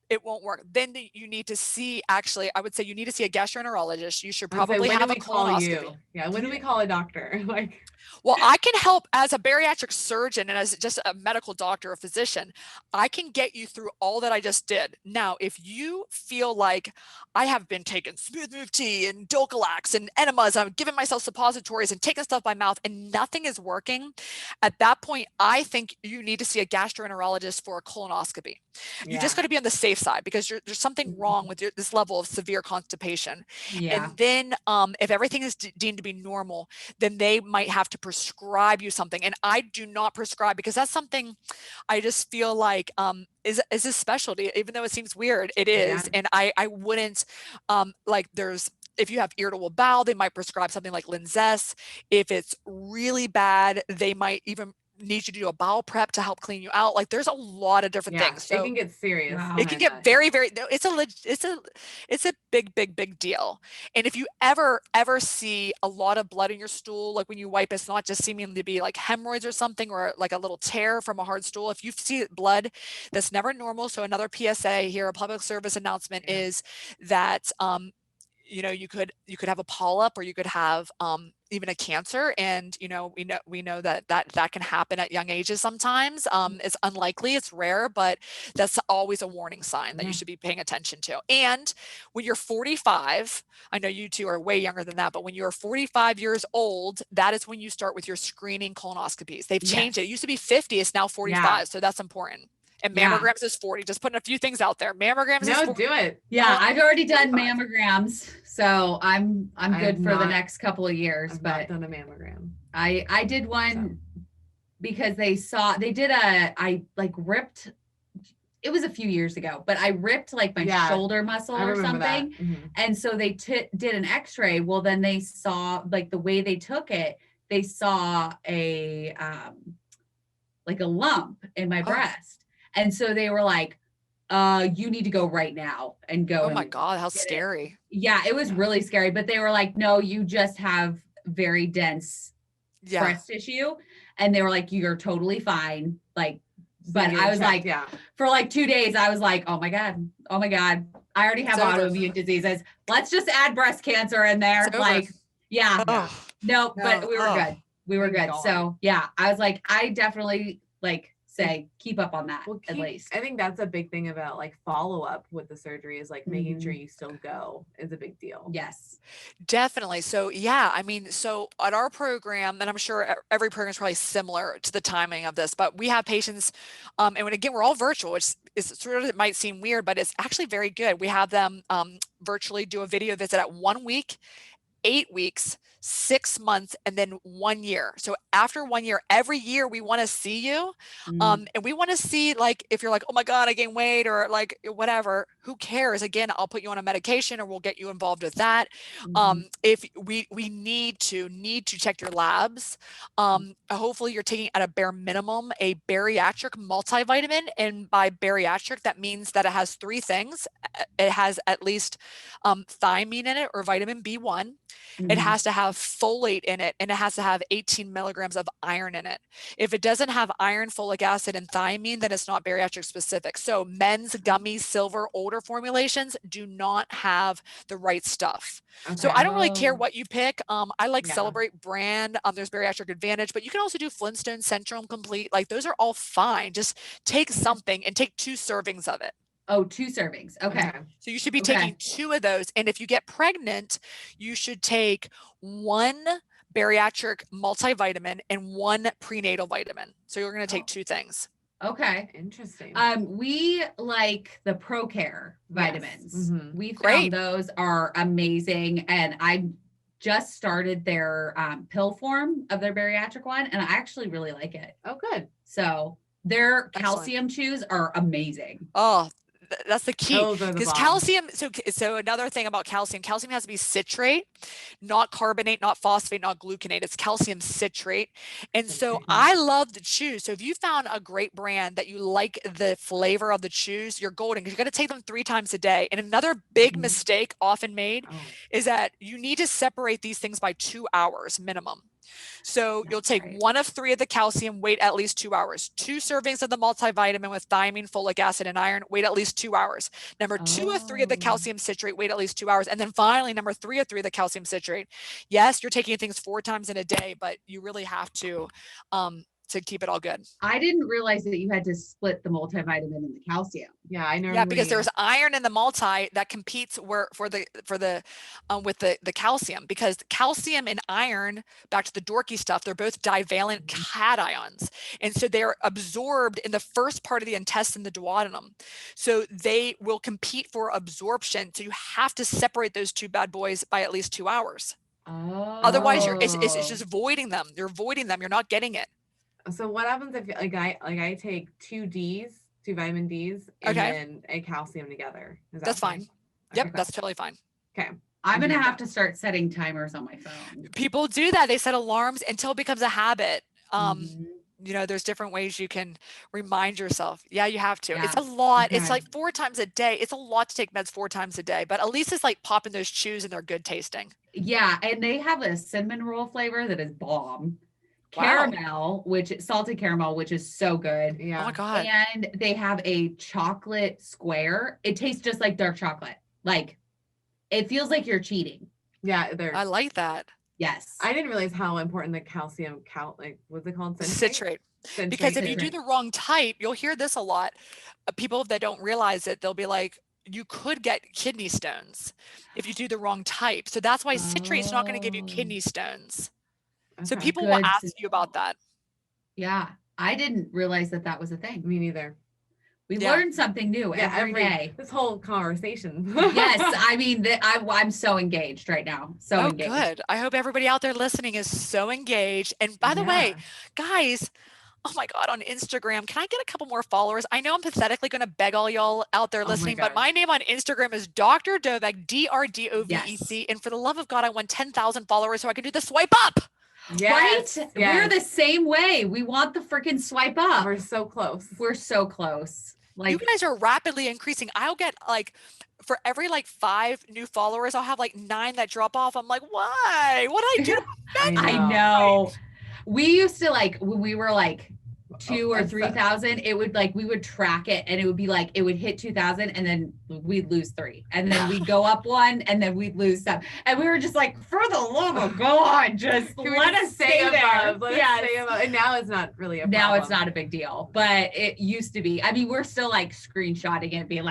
it won't work. Then you need to see. Actually, I would say you need to see a gastroenterologist. You should probably have a colonoscopy. Yeah, when do we call a doctor? Well, I can help as a bariatric surgeon and as just a medical doctor or physician. I can get you through all that I just did. Now, if you feel like I have been taking Smooth Move tea and Dulcolax and enemas, I'm giving myself suppositories and taking stuff by mouth and nothing is working, at that point, I think you need to see a gastroenterologist for a colonoscopy. You just got to be on the safe side because there's something wrong with this level of severe constipation. And then if everything is deemed to be normal, then they might have to prescribe you something. And I do not prescribe because that's something I just feel like is a specialty, even though it seems weird, it is. And I wouldn't if you have irritable bowel, they might prescribe something like Linzess. If it's really bad, they might even need you to do a bowel prep to help clean you out. Like there's a lot of different things. So it can get serious. Wow. It can get very, very, it's a big deal. And if you ever see a lot of blood in your stool, like when you wipe, it's not just seeming to be like hemorrhoids or something, or like a little tear from a hard stool. If you see blood that's never normal. So another PSA here, a public service announcement is that, you could have a polyp, or you could have even a cancer, and we know that can happen at young ages sometimes. It's unlikely, it's rare, but that's always a warning sign that you should be paying attention to. And when you're 45, I know you two are way younger than that, but when you're 45 years old, that is when you start with your screening colonoscopies. They've changed it. It used to be 50, it's now 45, so that's important. And mammograms is 40. Just putting a few things out there. Mammograms is 40. Do it. Yeah, I've already done mammograms, so I'm good for the next couple of years. I've but not done a mammogram. I did one because I ripped. It was a few years ago, but I ripped like my shoulder muscle or something. And so they did an x-ray. Well, then they saw like the way they took it, they saw a lump in my breast. And so they were like, you need to go right now and go. Oh my God, how scary. Yeah, it was really scary. But they were like, no, you just have very dense breast tissue. And they were like, you're totally fine. Like, but I was like, for like 2 days, I was like, oh my God. I already have autoimmune diseases. Let's just add breast cancer in there. Like, no, but we were good. We were good. So yeah, I was like, I definitely say keep up on that at least. I think that's a big thing about like follow-up with the surgery is like making sure you still go is a big deal. Yes, definitely. So so at our program, and I'm sure every program is probably similar to the timing of this, but we have patients and again, we're all virtual, which is sort of, it might seem weird, but it's actually very good. We have them virtually do a video visit at 1 week, 8 weeks, 6 months, and then 1 year. So after 1 year, every year we want to see you. And we want to see, like, if you're like, oh my God, I gained weight, or like whatever, who cares? Again, I'll put you on a medication, or we'll get you involved with that. If we need to check your labs. Hopefully you're taking at a bare minimum a bariatric multivitamin. And by bariatric, that means that it has 3 things. It has at least thiamine in it, or vitamin B1. It has to have folate in it, and it has to have 18 milligrams of iron in it. If it doesn't have iron, folic acid, and thiamine, then it's not bariatric specific. So men's gummies, silver, older formulations do not have the right stuff. Okay. So I don't really care what you pick. I like Celebrate brand. There's Bariatric Advantage, but you can also do Flintstone, Centrum Complete. Like, those are all fine. Just take something and take 2 servings of it. Oh, 2 servings. Okay. So you should be taking 2 of those. And if you get pregnant, you should take 1 bariatric multivitamin and 1 prenatal vitamin. So you're going to take 2 things. Okay. Interesting. We like the ProCare vitamins. We found those are amazing. And I just started their pill form of their bariatric one, and I actually really like it. Oh, good. So their calcium chews are amazing. Oh, that's the key, because calcium. So another thing about calcium has to be citrate, not carbonate, not phosphate, not gluconate. It's calcium citrate. And so I love the chews. So if you found a great brand that you like the flavor of the chews, you're golden, because you're going to take them 3 times a day. And another big mistake often made is that you need to separate these things by 2 hours minimum. So you'll take 1 of 3 of the calcium, wait at least 2 hours. 2 servings of the multivitamin with thiamine, folic acid, and iron, wait at least 2 hours. Number 2 of 3 of the calcium citrate, wait at least 2 hours. And then finally, number 3 of 3 of the calcium citrate. Yes, you're taking things 4 times in a day, but you really have to keep it all good. I didn't realize that you had to split the multivitamin and the calcium. Yeah, I know. Yeah, because there's iron in the multi that competes with the calcium, because calcium and iron, back to the dorky stuff, they're both divalent cations. And so they're absorbed in the first part of the intestine, the duodenum. So they will compete for absorption. So you have to separate those 2 bad boys by at least 2 hours. Otherwise, it's just voiding them. You're voiding them. You're not getting it. So what happens if I take 2 Ds, 2 vitamin Ds, and then a calcium together? That's fine. Yep, that's totally fine. Okay. I'm going to have to start setting timers on my phone. People do that. They set alarms until it becomes a habit. You know, there's different ways you can remind yourself. Yeah, you have to. Yeah. It's a lot. Okay. It's like 4 times a day. It's a lot to take meds 4 times a day, but at least it's like popping those chews and they're good tasting. Yeah. And they have a cinnamon roll flavor that is bomb. Caramel, salted caramel, which is so good. Yeah. Oh my God. And they have a chocolate square. It tastes just like dark chocolate. Like, it feels like you're cheating. Yeah. I like that. Yes. I didn't realize how important the calcium, what's it called? Citrate. Because if you do the wrong type, you'll hear this a lot. People that don't realize it, they'll be like, you could get kidney stones if you do the wrong type. So that's why citrate's not going to give you kidney stones. So people will ask you about that. Yeah. I didn't realize that was a thing. Me neither. We learn something new every day. This whole conversation. Yes. I mean, I'm so engaged right now. So engaged. Good. I hope everybody out there listening is so engaged. And by the way, guys, oh my God, on Instagram, can I get a couple more followers? I know I'm pathetically going to beg all y'all out there listening, but my name on Instagram is Dr. Dovec, DRDOVEC. Yes. And for the love of God, I want 10,000 followers so I can do the swipe up. Yes. Right? Yes. We're the same way. We want the freaking swipe up. We're so close. We're so close. Like, you guys are rapidly increasing. I'll get for every 5 new followers, I'll have 9 that drop off. I'm like, why? What did I do? I know. We used to when we were 2 or 3,000, it would we would track it and it would be it would hit 2,000 and then we'd lose 3 and then we'd go up 1 and then we'd lose some. And we were just for the love of God, just let us stay above. Let us stay above. And now it's not really a problem. Now it's not a big deal, but it used to be. I mean, we're still screenshotting it, being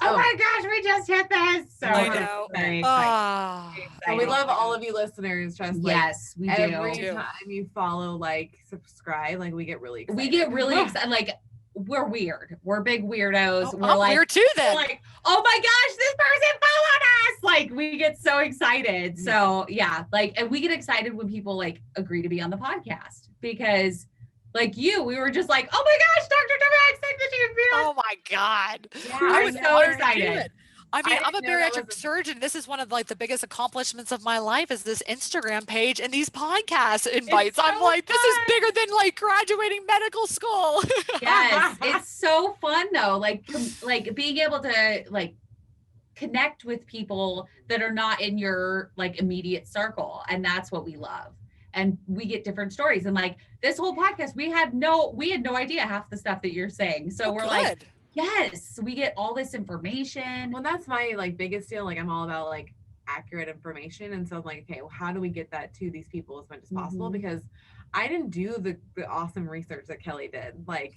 oh my gosh, we just hit this. So I know. Very exciting. And we love all of you listeners. Trust me. Yes, we do. Every time you follow, subscribe, we get really excited. We get really excited. we're weird. We're big weirdos. Oh, We're I'm like, weird too then. we're like, oh my gosh, this person followed us. Like we get so excited. So yeah, like, and we get excited when people like agree to be on the podcast because like we were just like, oh my gosh, Dr. Dovec said that you would be on. Oh my God. Yeah, I was so excited. I mean, I'm a didn't know that bariatric was surgeon. This is one of like the biggest accomplishments of my life is this Instagram page and these podcast invites. I'm so like, this is fun. bigger than like graduating medical school. Yes, it's so fun though. Like being able to like connect with people that are not in your like immediate circle, and that's what we love. And we get different stories. And like this whole podcast, we had no idea half the stuff that you're saying. So we're like, yes, we get all this information. Well, that's my like biggest deal. Like I'm all about like accurate information. And so I'm like, okay, well, how do we get that to these people as much as possible? Because I didn't do the awesome research that Kelly did. Like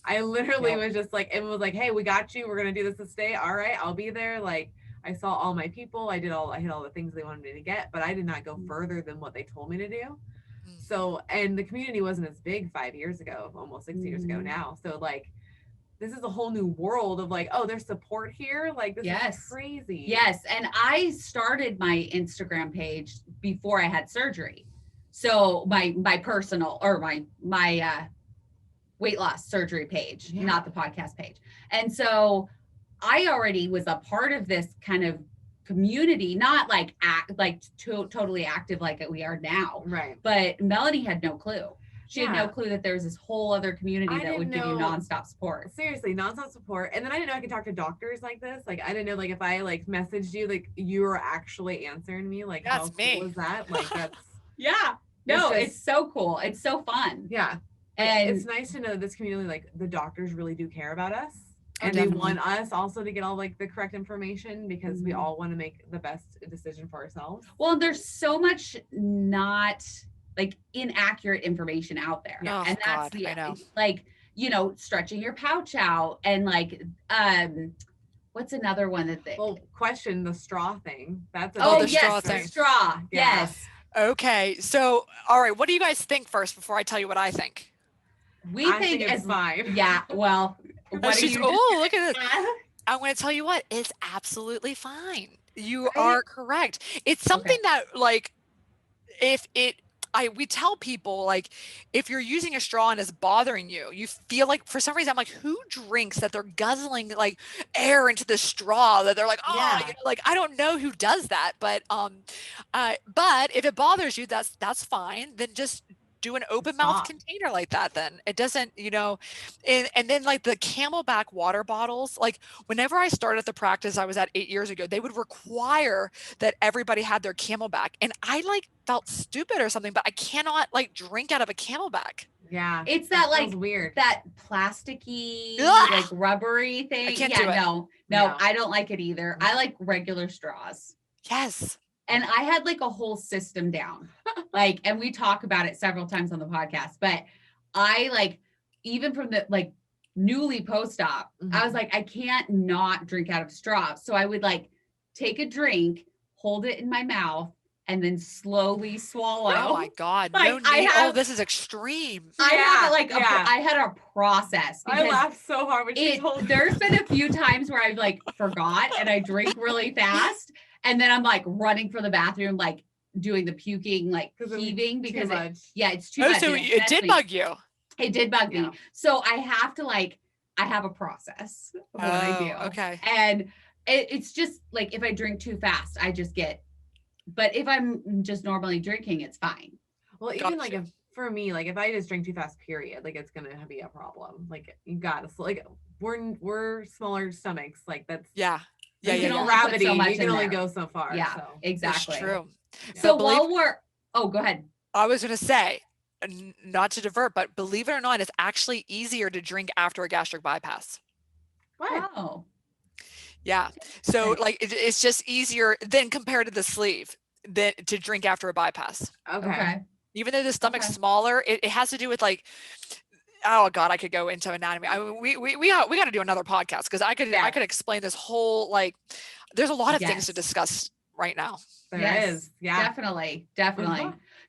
I literally was just like, it was like, hey, we got you. We're going to do this day. All right, I'll be there. Like I saw all my people. I hit all the things they wanted me to get, but I did not go further than what they told me to do. So, and the community wasn't as big 5 years ago, almost 6 years ago now. So like, this is a whole new world of like, oh, there's support here. Like this is crazy. Yes. And I started my Instagram page before I had surgery. So my personal or my weight loss surgery page, not the podcast page. And so I already was a part of this kind of community, not like totally active like we are now. Right. But Melanie had no clue. She had no clue that there's this whole other community that would give you nonstop support. Seriously, nonstop support. And then I didn't know I could talk to doctors like this. Like I didn't know like if I like messaged you, like you were actually answering me. Like that's how me. Cool is that? Like that's it's so cool. It's so fun. Yeah. And it's nice to know that this community, like the doctors really do care about us. And they want us also to get all like the correct information because we all want to make the best decision for ourselves. Well, there's so much not like inaccurate information out there. Oh, and that's God, I know. Like, stretching your pouch out and like, what's another one that they question the straw thing. That's the straw thing. Straw. Yes. Okay. So, all right. What do you guys think first before I tell you what I think? I think it's fine. Yeah. Well, look at this. I'm going to tell you what, it's absolutely fine. You are correct. It's something that like, we tell people like, if you're using a straw and it's bothering you, you feel like for some reason, I'm like, who drinks that they're guzzling like air into the straw that they're like, like, I don't know who does that, but if it bothers you, that's fine. Then just do an open mouth container like that. Then it doesn't, and then like the Camelback water bottles, like whenever I started the practice I was at 8 years ago, they would require that everybody had their Camelback. And I like felt stupid or something, but I cannot like drink out of a Camelback. Yeah. It's that like weird, that plasticky, like rubbery thing. I can't do it. No, I don't like it either. I like regular straws. Yes. And I had like a whole system down, like, and we talk about it several times on the podcast, but I like, even from the like newly post-op, I was like, I can't not drink out of straws. So I would like take a drink, hold it in my mouth, and then slowly swallow. Oh my God. Like, this is extreme. I had a process. I laughed so hard when she told me. There's been a few times where I've like forgot and I drink really fast. And then I'm like running for the bathroom, like doing the puking, like heaving because it's too much. So it did bug you. It did bug me. So I have to I have a process of what I do. Okay. And it's just like, if I drink too fast, I just but if I'm just normally drinking, it's fine. Well, even like for me, like if I just drink too fast, period, like it's going to be a problem. Like you got to, like we're smaller stomachs. Like that's, gravity, you can only go so far. Yeah, so. Exactly. It's true. So go ahead. I was going to say, not to divert, but believe it or not, it's actually easier to drink after a gastric bypass. What? Oh. Yeah. So like, it's just easier than compared to the sleeve than to drink after a bypass. Okay. Even though the stomach's smaller, it has to do with like, oh God, I could go into anatomy. I mean, we got to do another podcast because I could explain this whole, like, there's a lot of things to discuss right now. There is. Yeah. Definitely.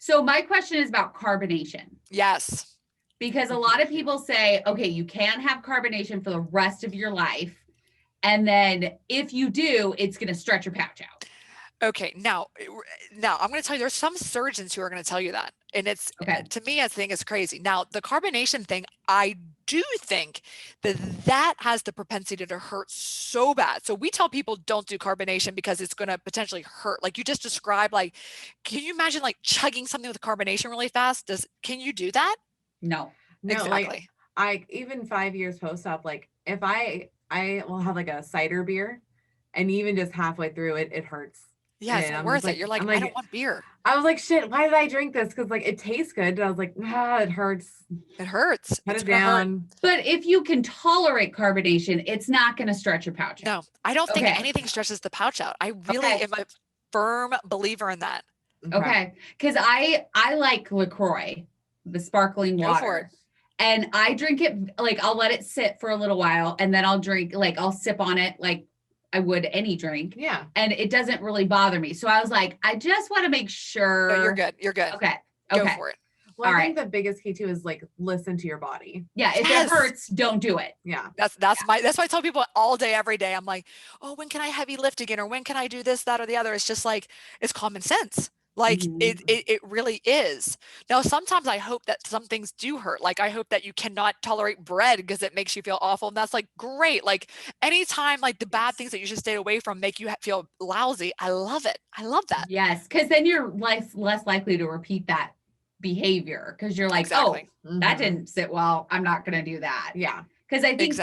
So my question is about carbonation. Yes. Because a lot of people say, okay, you can't have carbonation for the rest of your life. And then if you do, it's going to stretch your pouch out. Okay, now I'm going to tell you, there's some surgeons who are going to tell you that, and it's to me, I think it's crazy. Now, the carbonation thing, I do think that has the propensity to hurt so bad. So we tell people don't do carbonation because it's going to potentially hurt. Like you just described, like, can you imagine like chugging something with carbonation really fast? Can you do that? No, exactly. Like even 5 years post-op, like if I will have like a cider beer, and even just halfway through it hurts. Yeah, it's not worth it. You're like, I don't want beer. I was like, shit, why did I drink this? Because like it tastes good. And I was like, it hurts. It hurts. Put it down. But if you can tolerate carbonation, it's not going to stretch your pouch out. No, I don't think anything stretches the pouch out. I really am a firm believer in that. Okay. Because I like LaCroix, the sparkling water. Go for it. And I drink it, like I'll let it sit for a little while and then I'll drink, like I'll sip on it like I would any drink. Yeah. And it doesn't really bother me. So I was like, I just want to make sure. No, you're good. You're good. Okay. Go for it. Well, I think the biggest key too is like listen to your body. Yeah. If it hurts, don't do it. Yeah. That's why I tell people all day, every day. I'm like, oh, when can I heavy lift again? Or when can I do this, that, or the other? It's just like, it's common sense. Like it really is. Now, sometimes I hope that some things do hurt. Like I hope that you cannot tolerate bread because it makes you feel awful. And that's like great. Like anytime like the bad things that you should stay away from make you feel lousy. I love it. I love that. Yes. Cause then you're less likely to repeat that behavior. Cause you're like, that didn't sit well. I'm not going to do that. Yeah. Cause I think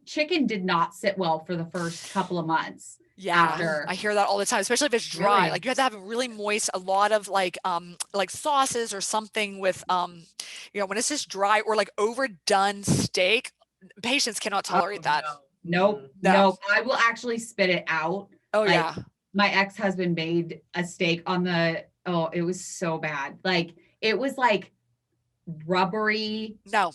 chicken did not sit well for the first couple of months. Yeah, I hear that all the time, especially if it's dry. Really? Like you have to have it really moist, a lot of like sauces or something with, when it's just dry or like overdone steak, patients cannot tolerate that. No. I will actually spit it out. Oh yeah. My ex-husband made a steak on it was so bad. Like it was like rubbery and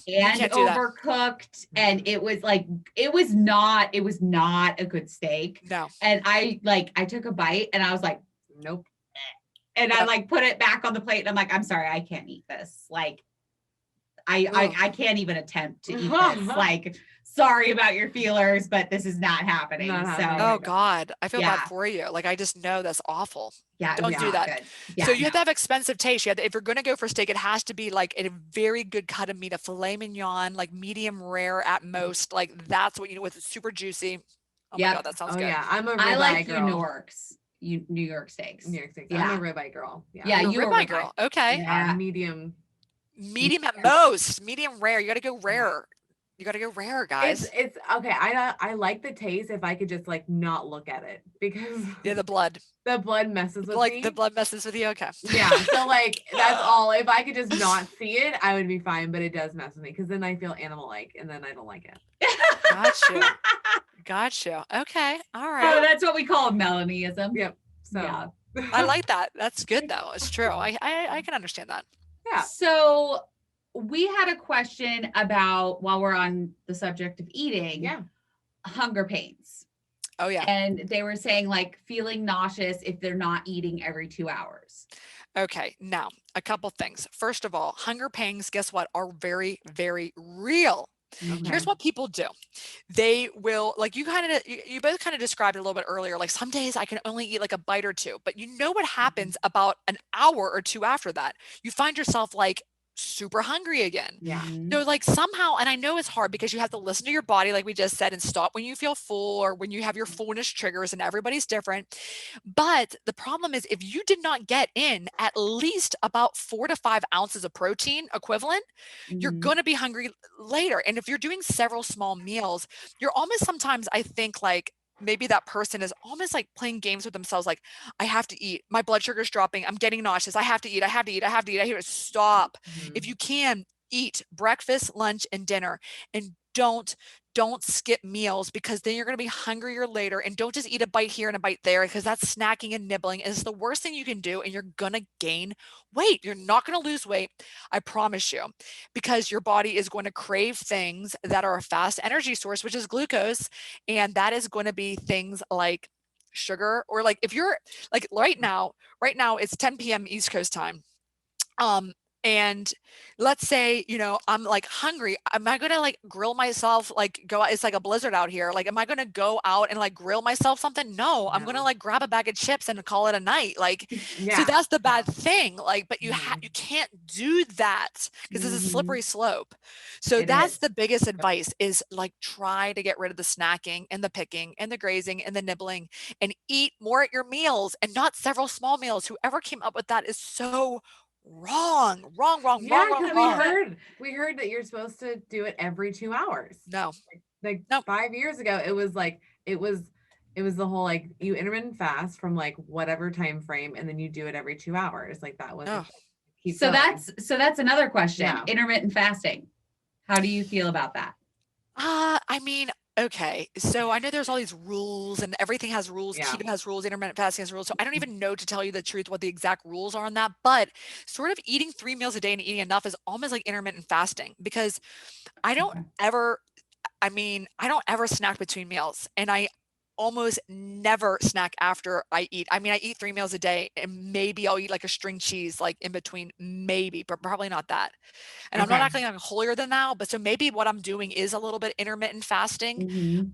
overcooked, and it was not a good steak. No. And I took a bite and I was like, nope. And I like put it back on the plate and I'm like, I'm sorry, I can't eat this. Like I can't even attempt to eat this. Like, sorry about your feelers, but this is not happening. Oh God, I feel bad for you. Like, I just know that's awful. Yeah. Don't do that. So you have to have expensive taste. If you're going to go for steak, it has to be like a very good cut of meat, a filet mignon, like medium rare at most. Like that's what with super juicy. Oh my God, that sounds good. Yeah. I like girl. New York steaks. New York steaks. Yeah. I'm a ribeye girl. Yeah. You're a ribeye girl. Okay. Yeah. Medium at most. Medium rare. You got to go rare. You got to go rare, guys. It's okay. I like the taste if I could just like not look at it, because the blood messes with me. The blood messes with you. Okay. Yeah. So like that's all. If I could just not see it, I would be fine. But it does mess with me because then I feel animal-like, and then I don't like it. Gotcha. Okay. All right. Oh, that's what we call Melanieism. Yep. So yeah. I like that. That's good though. It's true. I can understand that. Yeah. So we had a question about, while we're on the subject of eating, hunger pains. Oh yeah. And they were saying like feeling nauseous if they're not eating every 2 hours. Okay. Now, a couple things. First of all, hunger pains, guess what, are very, very real. Okay. Here's what people do. They will, like you both kind of described it a little bit earlier, like some days I can only eat like a bite or two, but you know what happens about an hour or two after that? You find yourself like super hungry again. Yeah. So like somehow, and I know it's hard because you have to listen to your body, like we just said, and stop when you feel full or when you have your fullness triggers, and everybody's different. But the problem is if you did not get in at least about 4 to 5 ounces of protein equivalent, you're going to be hungry later. And if you're doing several small meals, you're almost sometimes, I think, like maybe that person is almost like playing games with themselves. Like, I have to eat. My blood sugar is dropping. I'm getting nauseous. I have to eat. I have to stop. If you can, eat breakfast, lunch, and dinner, and don't skip meals, because then you're going to be hungrier later. And don't just eat a bite here and a bite there, because that's snacking and nibbling. It's the worst thing you can do, and you're going to gain weight. You're not going to lose weight, I promise you, because your body is going to crave things that are a fast energy source, which is glucose. And that is going to be things like sugar, or like if you're like right now it's 10 p.m. East Coast time. And let's say, you know, I'm like hungry. Am I going to like grill myself? Like go out? It's like a blizzard out here. Like, am I going to go out and like grill myself something? No, I'm going to like grab a bag of chips and call it a night. Like, so that's the bad thing. Like, but you can't do that because it's a slippery slope. So that's the biggest advice is like, try to get rid of the snacking and the picking and the grazing and the nibbling and eat more at your meals and not several small meals. Whoever came up with that is so wrong. We heard that you're supposed to do it every 2 hours. No. Like 5 years ago, it was the whole like you intermittent fast from like whatever time frame, and then you do it every 2 hours. Like that was so that's another question. Intermittent fasting. How do you feel about that? I mean, okay, so I know there's all these rules and everything has rules. Keto has rules, intermittent fasting has rules. So I don't even know, to tell you the truth, what the exact rules are on that, but sort of eating 3 meals a day and eating enough is almost like intermittent fasting, because I don't ever snack between meals, and I almost never snack after I eat. I mean, I eat 3 meals a day, and maybe I'll eat like a string cheese like in between, maybe, but probably not that. And I'm not acting like holier than thou, but so maybe what I'm doing is a little bit intermittent fasting.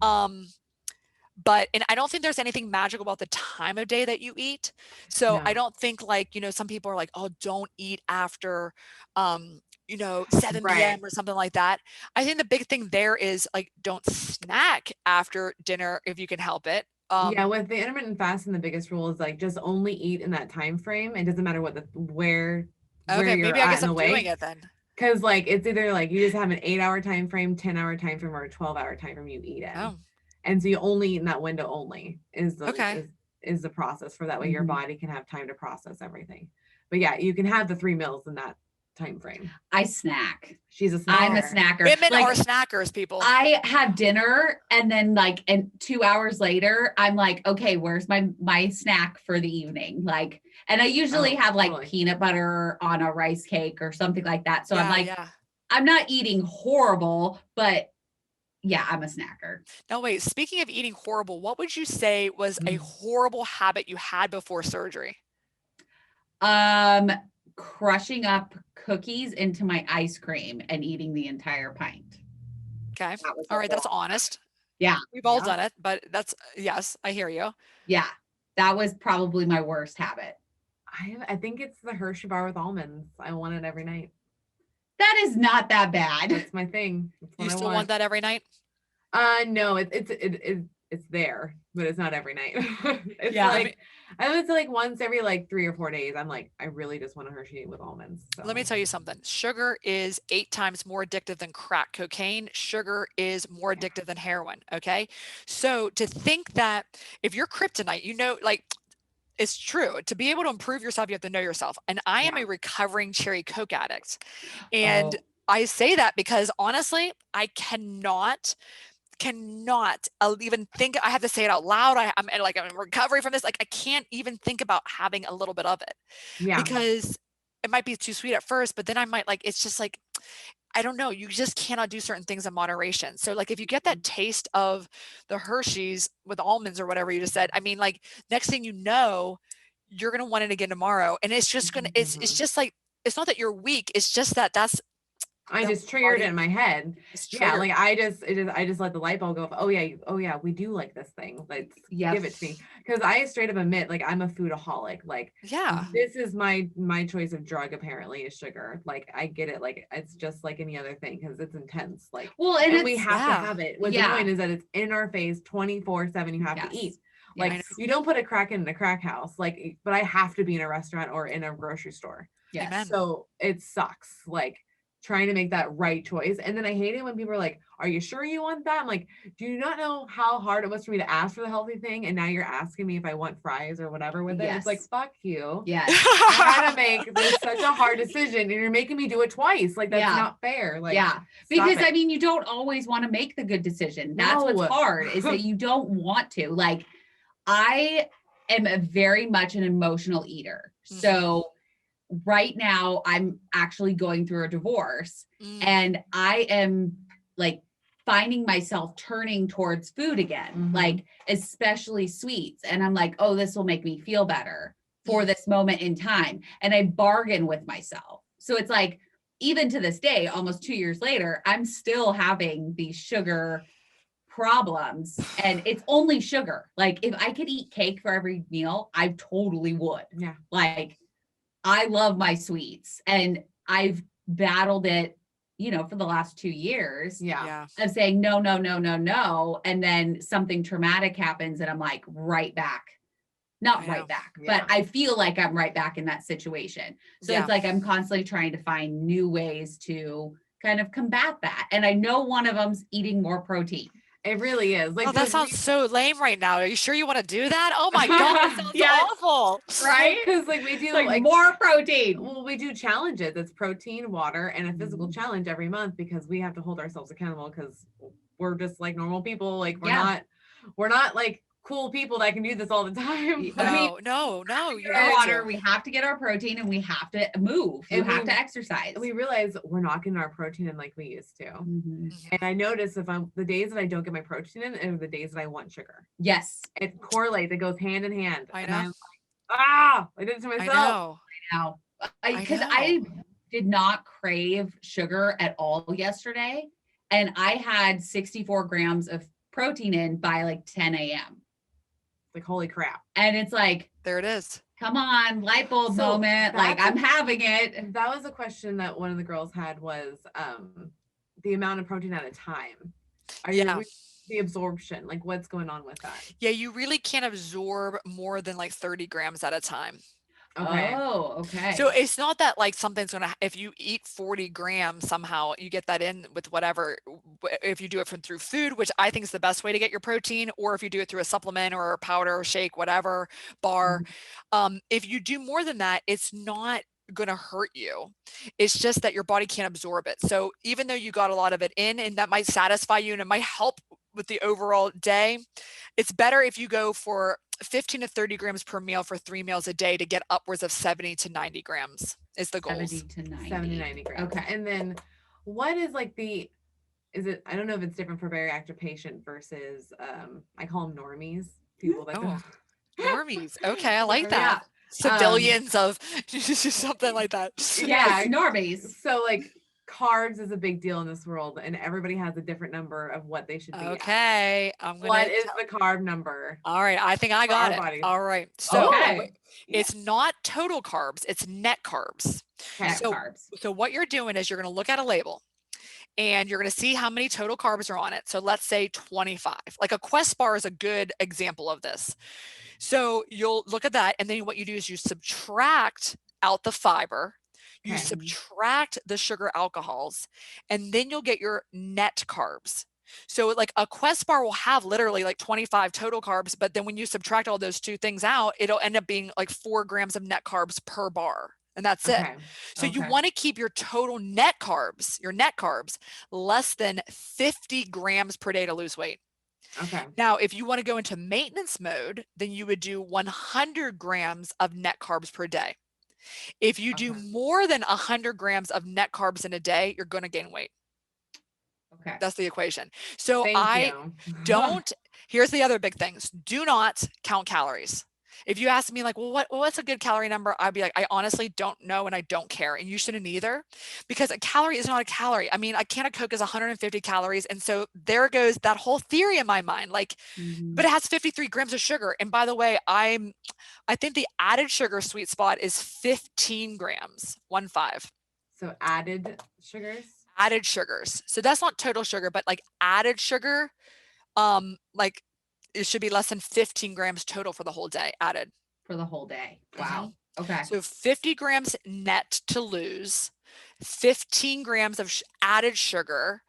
But I don't think there's anything magical about the time of day that you eat. So I don't think like, you know, some people are like, oh, don't eat after, you know, 7 p.m. or something like that. I think the big thing there is like, don't snack after dinner if you can help it. With the intermittent fasting, the biggest rule is like just only eat in that time frame. It doesn't matter where maybe you're I guess I'm doing it then. Because like it's either like you just have an 8-hour time frame, 10-hour time frame, or a 12-hour time frame you eat in. And so you only eat in that window only is the process for that way your body can have time to process everything. But yeah, you can have the 3 meals in that time frame. I snack. She's a snacker. I'm a snacker. Women are snackers, people. I have dinner and then like, and 2 hours later, I'm like, okay, where's my snack for the evening? Like, and I usually have like peanut butter on a rice cake or something like that. So I'm like, I'm not eating horrible, but yeah, I'm a snacker. Now, wait, speaking of eating horrible, what would you say was a horrible habit you had before surgery? Crushing up cookies into my ice cream and eating the entire pint. Okay. All right. That's honest. Yeah. We've all done it, but that's, yes, I hear you. Yeah. That was probably my worst habit. I think it's the Hershey bar with almonds. I want it every night. That is not that bad. That's my thing. You still want that every night? No, it's there, but it's not every night. It's like I would say like once every like 3 or 4 days. I'm like, I really just want a Hershey with almonds. So. Let me tell you something. Sugar is 8 times more addictive than crack cocaine. Sugar is more addictive than heroin. Okay. So to think that if you're kryptonite, you know, like, it's true. To be able to improve yourself, you have to know yourself. And I am a recovering cherry Coke addict. And I say that because honestly, I cannot even think. I have to say it out loud. I'm in recovery from this. Like, I can't even think about having a little bit of it because it might be too sweet at first, but then I might like, it's just like, I don't know. You just cannot do certain things in moderation. So like if you get that taste of the Hershey's with almonds or whatever you just said, I mean, like next thing you know, you're going to want it again tomorrow. And it's just going to, it's just like, it's not that you're weak. It's just that I just triggered it in my head. Yeah. Like I just let the light bulb go off. Oh yeah. We do like this thing. Like give it to me. Cause I straight up admit, like I'm a foodaholic. Like, this is my choice of drug apparently is sugar. Like I get it. Like it's just like any other thing. Cause it's intense. Like, and we have to have it. What's annoying is that it's in our face 24/7. You have to eat. Like you don't put a crack in a crack house. Like, but I have to be in a restaurant or in a grocery store. Yeah. So it sucks. Like, trying to make that right choice. And then I hate it when people are like, are you sure you want that? I'm like, do you not know how hard it was for me to ask for the healthy thing? And now you're asking me if I want fries or whatever with it. It's like, fuck you. Yeah. I had to make this such a hard decision and you're making me do it twice. Like, that's not fair. Like, because I mean, you don't always want to make the good decision. That's what's hard is that you don't want to. Like, I am very much an emotional eater. So right now I'm actually going through a divorce and I am like finding myself turning towards food again, like especially sweets. And I'm like, oh, this will make me feel better for this moment in time. And I bargain with myself. So it's like, even to this day, almost 2 years later, I'm still having these sugar problems, and it's only sugar. Like if I could eat cake for every meal, I totally would. Yeah. Like I love my sweets, and I've battled it, for the last 2 years. Yeah. Of saying no, no, no, no, no. And then something traumatic happens and I'm like right back. Not right back, but I feel like I'm right back in that situation. So it's like I'm constantly trying to find new ways to kind of combat that. And I know one of them's eating more protein. It really is. Like, that sounds so lame right now. Are you sure you want to do that? Oh my God, that sounds awful. Right? Because like we do like more protein. Well, we do challenges. It's protein, water, and a physical challenge every month because we have to hold ourselves accountable because we're just like normal people. Like we're not like cool people that can do this all the time. No. Water. We have to get our protein and we have to move. You have to exercise. We realize we're not getting our protein in like we used to. And I notice the days that I don't get my protein in are the days that I want sugar. Yes. It correlates. It goes hand in hand. I know. And I'm like, I did it to myself. I know. Because I did not crave sugar at all yesterday. And I had 64 grams of protein in by like 10 a.m. Like, holy crap. And it's like, there it is. Come on, light bulb moment. Like I'm having it. That was a question that one of the girls had was the amount of protein at a time. The absorption, like what's going on with that? Yeah, you really can't absorb more than like 30 grams at a time. Okay. Oh, okay. So it's not that like something's going to, if you eat 40 grams, somehow you get that in with whatever, if you do it through food, which I think is the best way to get your protein, or if you do it through a supplement or a powder or shake, whatever, bar. If you do more than that, it's not going to hurt you. It's just that your body can't absorb it. So even though you got a lot of it in and that might satisfy you and it might help with the overall day, it's better if you go for 15 to 30 grams per meal for 3 meals a day to get upwards of 70 to 90 grams is the goal. 70 to 90 grams. Okay. And then what is like I don't know if it's different for bariatric patient versus, I call them normies. People that normies. Okay. I like that. Civilians of something like that. Yeah. Normies. So like, carbs is a big deal in this world, and everybody has a different number of what they should be. Okay. What is the carb number? All right. I think I got it. Bodies. All right. So it's not total carbs, it's net carbs. Carbs. So what you're doing is you're going to look at a label and you're going to see how many total carbs are on it. So let's say 25. Like a Quest bar is a good example of this. So you'll look at that, and then what you do is you subtract out the fiber. You subtract the sugar alcohols, and then you'll get your net carbs. So like a Quest bar will have literally like 25 total carbs, but then when you subtract all those two things out, it'll end up being like 4 grams of net carbs per bar. And that's it. So you want to keep your total net carbs, less than 50 grams per day to lose weight. Okay. Now, if you want to go into maintenance mode, then you would do 100 grams of net carbs per day. If you do more than 100 grams of net carbs in a day, you're going to gain weight. Okay. That's the equation. So don't, here's the other big things. Do not count calories. If you ask me like, well, what's a good calorie number? I'd be like, I honestly don't know and I don't care. And you shouldn't either, because a calorie is not a calorie. I mean, a can of Coke is 150 calories. And so there goes that whole theory in my mind. Like, but it has 53 grams of sugar. And by the way, I think the added sugar sweet spot is 15 grams, 15. So added sugars? Added sugars. So that's not total sugar, but like added sugar, like it should be less than 15 grams total for the whole day added. For the whole day. Wow. Okay. So 50 grams net to lose, 15 grams of added sugar.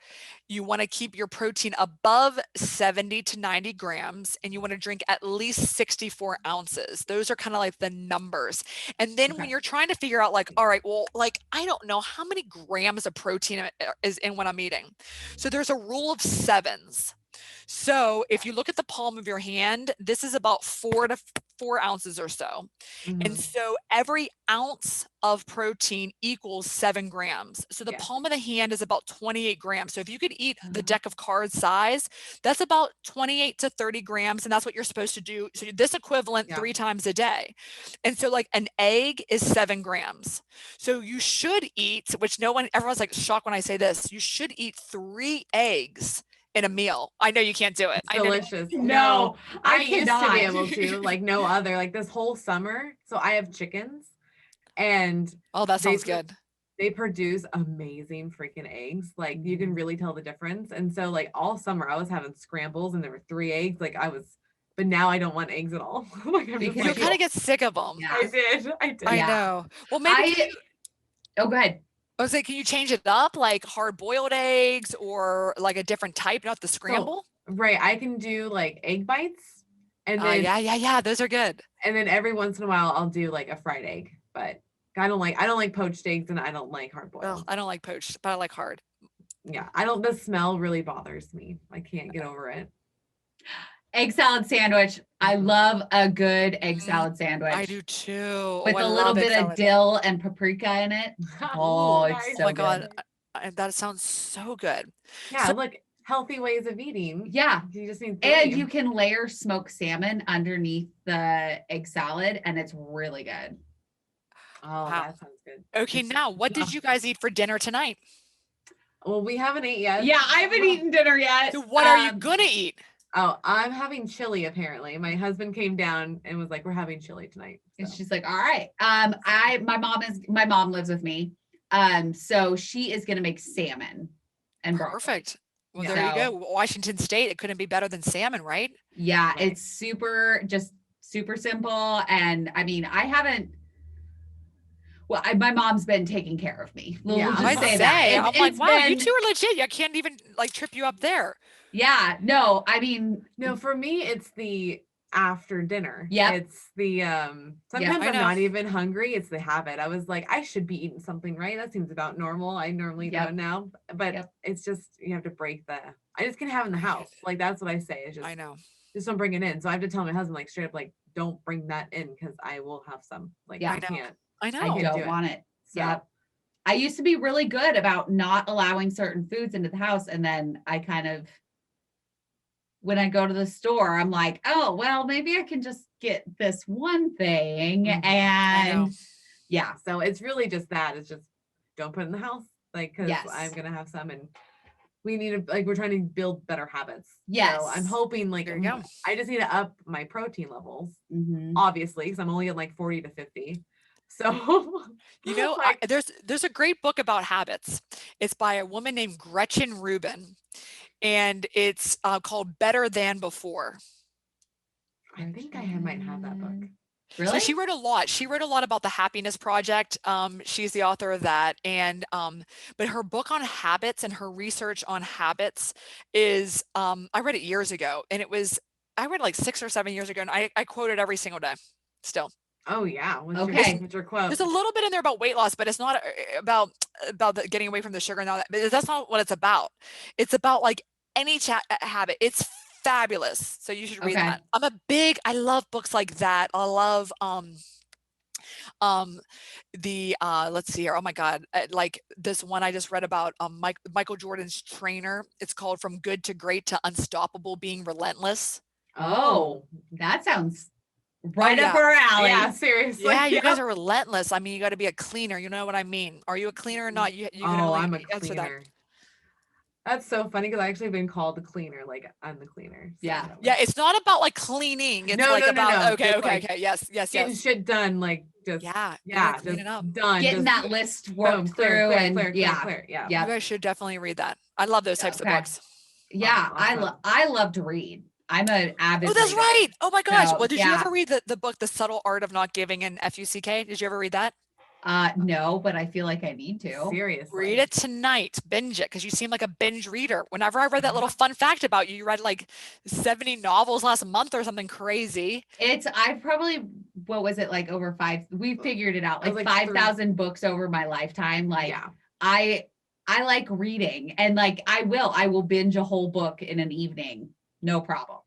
You want to keep your protein above 70 to 90 grams, and you want to drink at least 64 ounces. Those are kind of like the numbers. And then when you're trying to figure out like, all right, well, like, I don't know how many grams of protein is in what I'm eating. So there's a rule of sevens. So if you look at the palm of your hand, this is about 4 ounces or so. And so every ounce of protein equals 7 grams. So the palm of the hand is about 28 grams. So if you could eat the deck of cards size, that's about 28 to 30 grams. And that's what you're supposed to do. So this equivalent 3 times a day. And so like an egg is 7 grams. So you should eat, which everyone's like shocked when I say this, you should eat 3 eggs in a meal. I know you can't do it. It's delicious. No, I used to be able to, like no other, like this whole summer. So I have chickens and that sounds good. They produce amazing freaking eggs. Like you can really tell the difference. And so like all summer I was having scrambles and there were 3 eggs. But now I don't want eggs at all. Like you kind of get sick of them. Yeah. I did. I know. Well, maybe go ahead. I was like, can you change it up, like hard-boiled eggs or like a different type, not the scramble? Right. I can do like egg bites. And then yeah. Those are good. And then every once in a while I'll do like a fried egg. But I don't like poached eggs and I don't like hard-boiled. Well, I don't like poached, but I like hard. Yeah. The smell really bothers me. I can't get over it. Egg salad sandwich. I love a good egg salad sandwich. I do too. With a little bit of dill and paprika in it. Oh, it's so my good. God. That sounds so good. Yeah, look, healthy ways of eating. Yeah. You just need and you can layer smoked salmon underneath the egg salad and it's really good. Oh, that sounds good. Okay, now what did you guys eat for dinner tonight? Well, we haven't ate yet. Yeah, I haven't eaten dinner yet. So what are you gonna eat? Oh, I'm having chili apparently. My husband came down and was like, "We're having chili tonight." So. And she's like, "All right." My mom lives with me. So she is gonna make salmon and broccoli. Perfect. Well, there you go. Washington State. It couldn't be better than salmon, right? Yeah, it's super simple. And I mean, my mom's been taking care of me. I'd say that. I'm like, wow, you two are legit. I can't even like trip you up there. Yeah, no, I mean, no, for me, it's the after dinner. Yeah. It's the, sometimes I'm not even hungry. It's the habit. I was like, I should be eating something, right? That seems about normal. I normally don't now, but it's just, you have to break I just can have it in the house. Like, that's what I say. It's just, I know. Just don't bring it in. So I have to tell my husband, like straight up, like, don't bring that in because I will have some. Like, I can't. I know. I don't want it. So. Yeah. I used to be really good about not allowing certain foods into the house. And then I kind of, when I go to the store, I'm like, oh, well, maybe I can just get this one thing. And yeah. So it's really just that. It's just don't put it in the house. Like, because I'm going to have some and we need to, like, we're trying to build better habits. Yes. So I'm hoping, like, I just need to up my protein levels, obviously, because I'm only at like 40 to 50. So, there's a great book about habits. It's by a woman named Gretchen Rubin. And it's called Better Than Before. I think I might have that book. Really? So she wrote a lot. She wrote a lot about the Happiness Project. She's the author of that. And but her book on habits and her research on habits is I read it years ago, and I read it like 6 or 7 years ago, and I quote it every single day still. Oh yeah. What's your quote? There's a little bit in there about weight loss, but it's not about getting away from the sugar and all that. But that's not what it's about. It's about like any habit. It's fabulous. So you should read that. I love books like that. I love let's see here. Oh my God. Like this one I just read about Michael Jordan's trainer. It's called From Good to Great to Unstoppable, Being Relentless. Oh, that sounds right up our alley. Yeah, seriously. Yeah, you guys are relentless. I mean, you got to be a cleaner. You know what I mean? Are you a cleaner or not? I'm a cleaner. That's so funny because I actually been called the cleaner. Like, I'm the cleaner. So yeah. It's not about like cleaning. It's about okay. Yes. Getting shit done. Like just just clean it up. Done. Getting that list worked through and clear. Yeah. You guys should definitely read that. I love those types of books. Yeah, awesome. I love to read. I'm an avid reader. That's right. Oh my gosh. So, well, did you ever read the book, The Subtle Art of Not Giving in FUCK? Did you ever read that? No, but I feel like I need to. Seriously. Read it tonight. Binge it because you seem like a binge reader. Whenever I read that little fun fact about you, you read like 70 novels last month or something crazy. I probably, what was it, like over 5? We figured it out, like 5,000 books over my lifetime. Like I like reading, and like I will binge a whole book in an evening, no problem.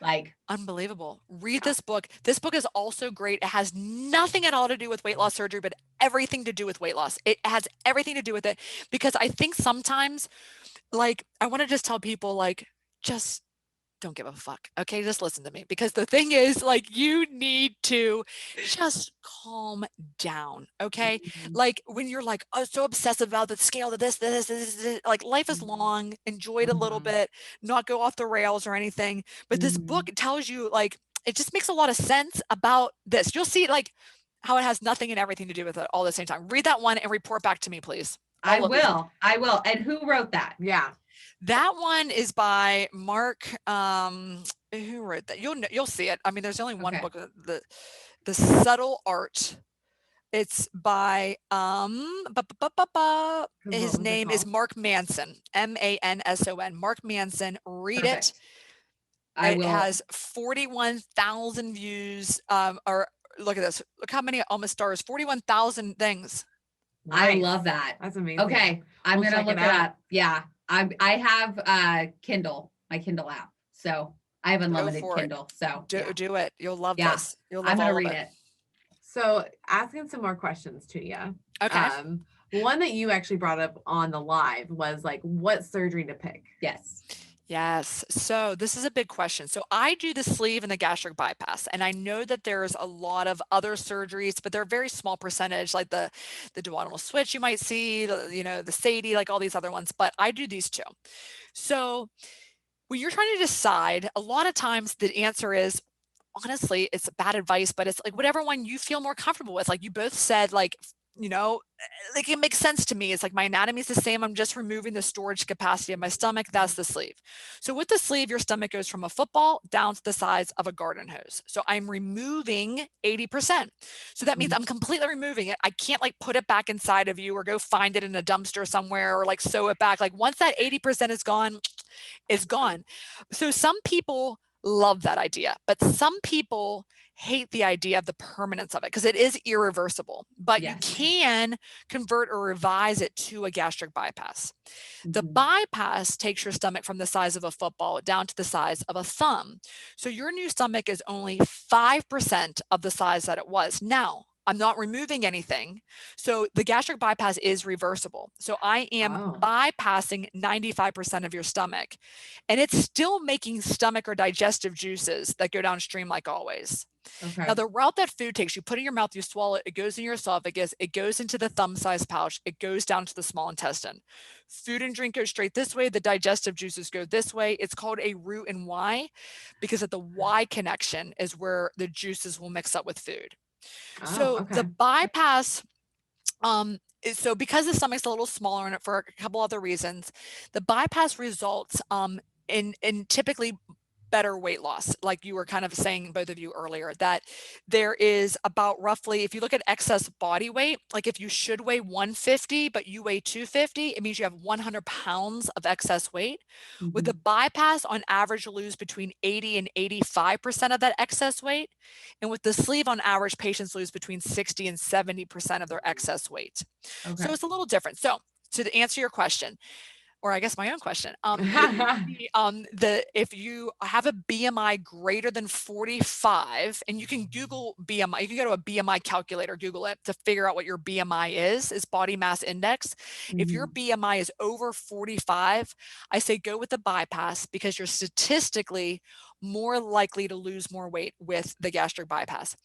Like unbelievable. Read this book. This book is also great. It has nothing at all to do with weight loss surgery, but everything to do with weight loss. It has everything to do with it, because I think sometimes, like, I want to just tell people, like, just don't give a fuck. Okay, just listen to me, because the thing is, like, you need to just calm down. Okay, like when you're like, oh, so obsessive about the scale to this, like, life is long. Enjoy it a little bit, not go off the rails or anything. But this book tells you, like, it just makes a lot of sense about this. You'll see, like, how it has nothing and everything to do with it all at the same time. Read that one and report back to me, please. I will. And who wrote that? Yeah. That one is by Mark. Who wrote that? You'll see it. I mean, there's only one book. The Subtle Art. It's by his name is Mark Manson. Manson. Mark Manson. Read it. I will. It has 41,000 views. Or look at this. Look how many almost stars. 41,000 things. Nice. I love that. That's amazing. Okay, I'm gonna look it up. Yeah, I have Kindle, my Kindle app, so I have unlimited Kindle. So do it. You'll love this. You'll love I'm gonna all read of it. So asking some more questions to you. Okay. One that you actually brought up on the live was like, what surgery to pick? Yes. So this is a big question. So I do the sleeve and the gastric bypass, and I know that there's a lot of other surgeries, but they're a very small percentage, like the duodenal switch you might see, the SADI, like all these other ones, but I do these two. So when you're trying to decide, a lot of times the answer is, honestly, it's bad advice, but it's like whatever one you feel more comfortable with. Like you both said, like, like it makes sense to me. It's like my anatomy is the same. I'm just removing the storage capacity of my stomach. That's the sleeve. So with the sleeve, your stomach goes from a football down to the size of a garden hose. So I'm removing 80%. So that means I'm completely removing it. I can't like put it back inside of you or go find it in a dumpster somewhere or like sew it back. Like once that 80% is gone, it's gone. So some people love that idea, but some people hate the idea of the permanence of it because it is irreversible, but you can convert or revise it to a gastric bypass. The bypass takes your stomach from the size of a football down to the size of a thumb. So your new stomach is only 5% of the size that it was. Now, I'm not removing anything. So the gastric bypass is reversible. So I am bypassing 95% of your stomach, and it's still making stomach or digestive juices that go downstream like always. Now, the route that food takes, you put it in your mouth, you swallow it, it goes in your esophagus, it goes into the thumb-sized pouch, it goes down to the small intestine. Food and drink go straight this way, the digestive juices go this way. It's called a root and Y because at the Y connection is where the juices will mix up with food. So the bypass, so because the stomach's a little smaller in it for a couple other reasons, the bypass results in typically better weight loss. Like you were kind of saying, both of you earlier, that there is about roughly, if you look at excess body weight, like if you should weigh 150, but you weigh 250, it means you have 100 pounds of excess weight. With the bypass, on average, you'll lose between 80 and 85% of that excess weight. And with the sleeve, on average, patients lose between 60 and 70% of their excess weight. So it's a little different. So to answer your question, or I guess my own question, if you have a BMI greater than 45, and you can Google BMI, you can go to a BMI calculator, Google it to figure out what your BMI is body mass index. If your BMI is over 45, I say go with the bypass because you're statistically more likely to lose more weight with the gastric bypass.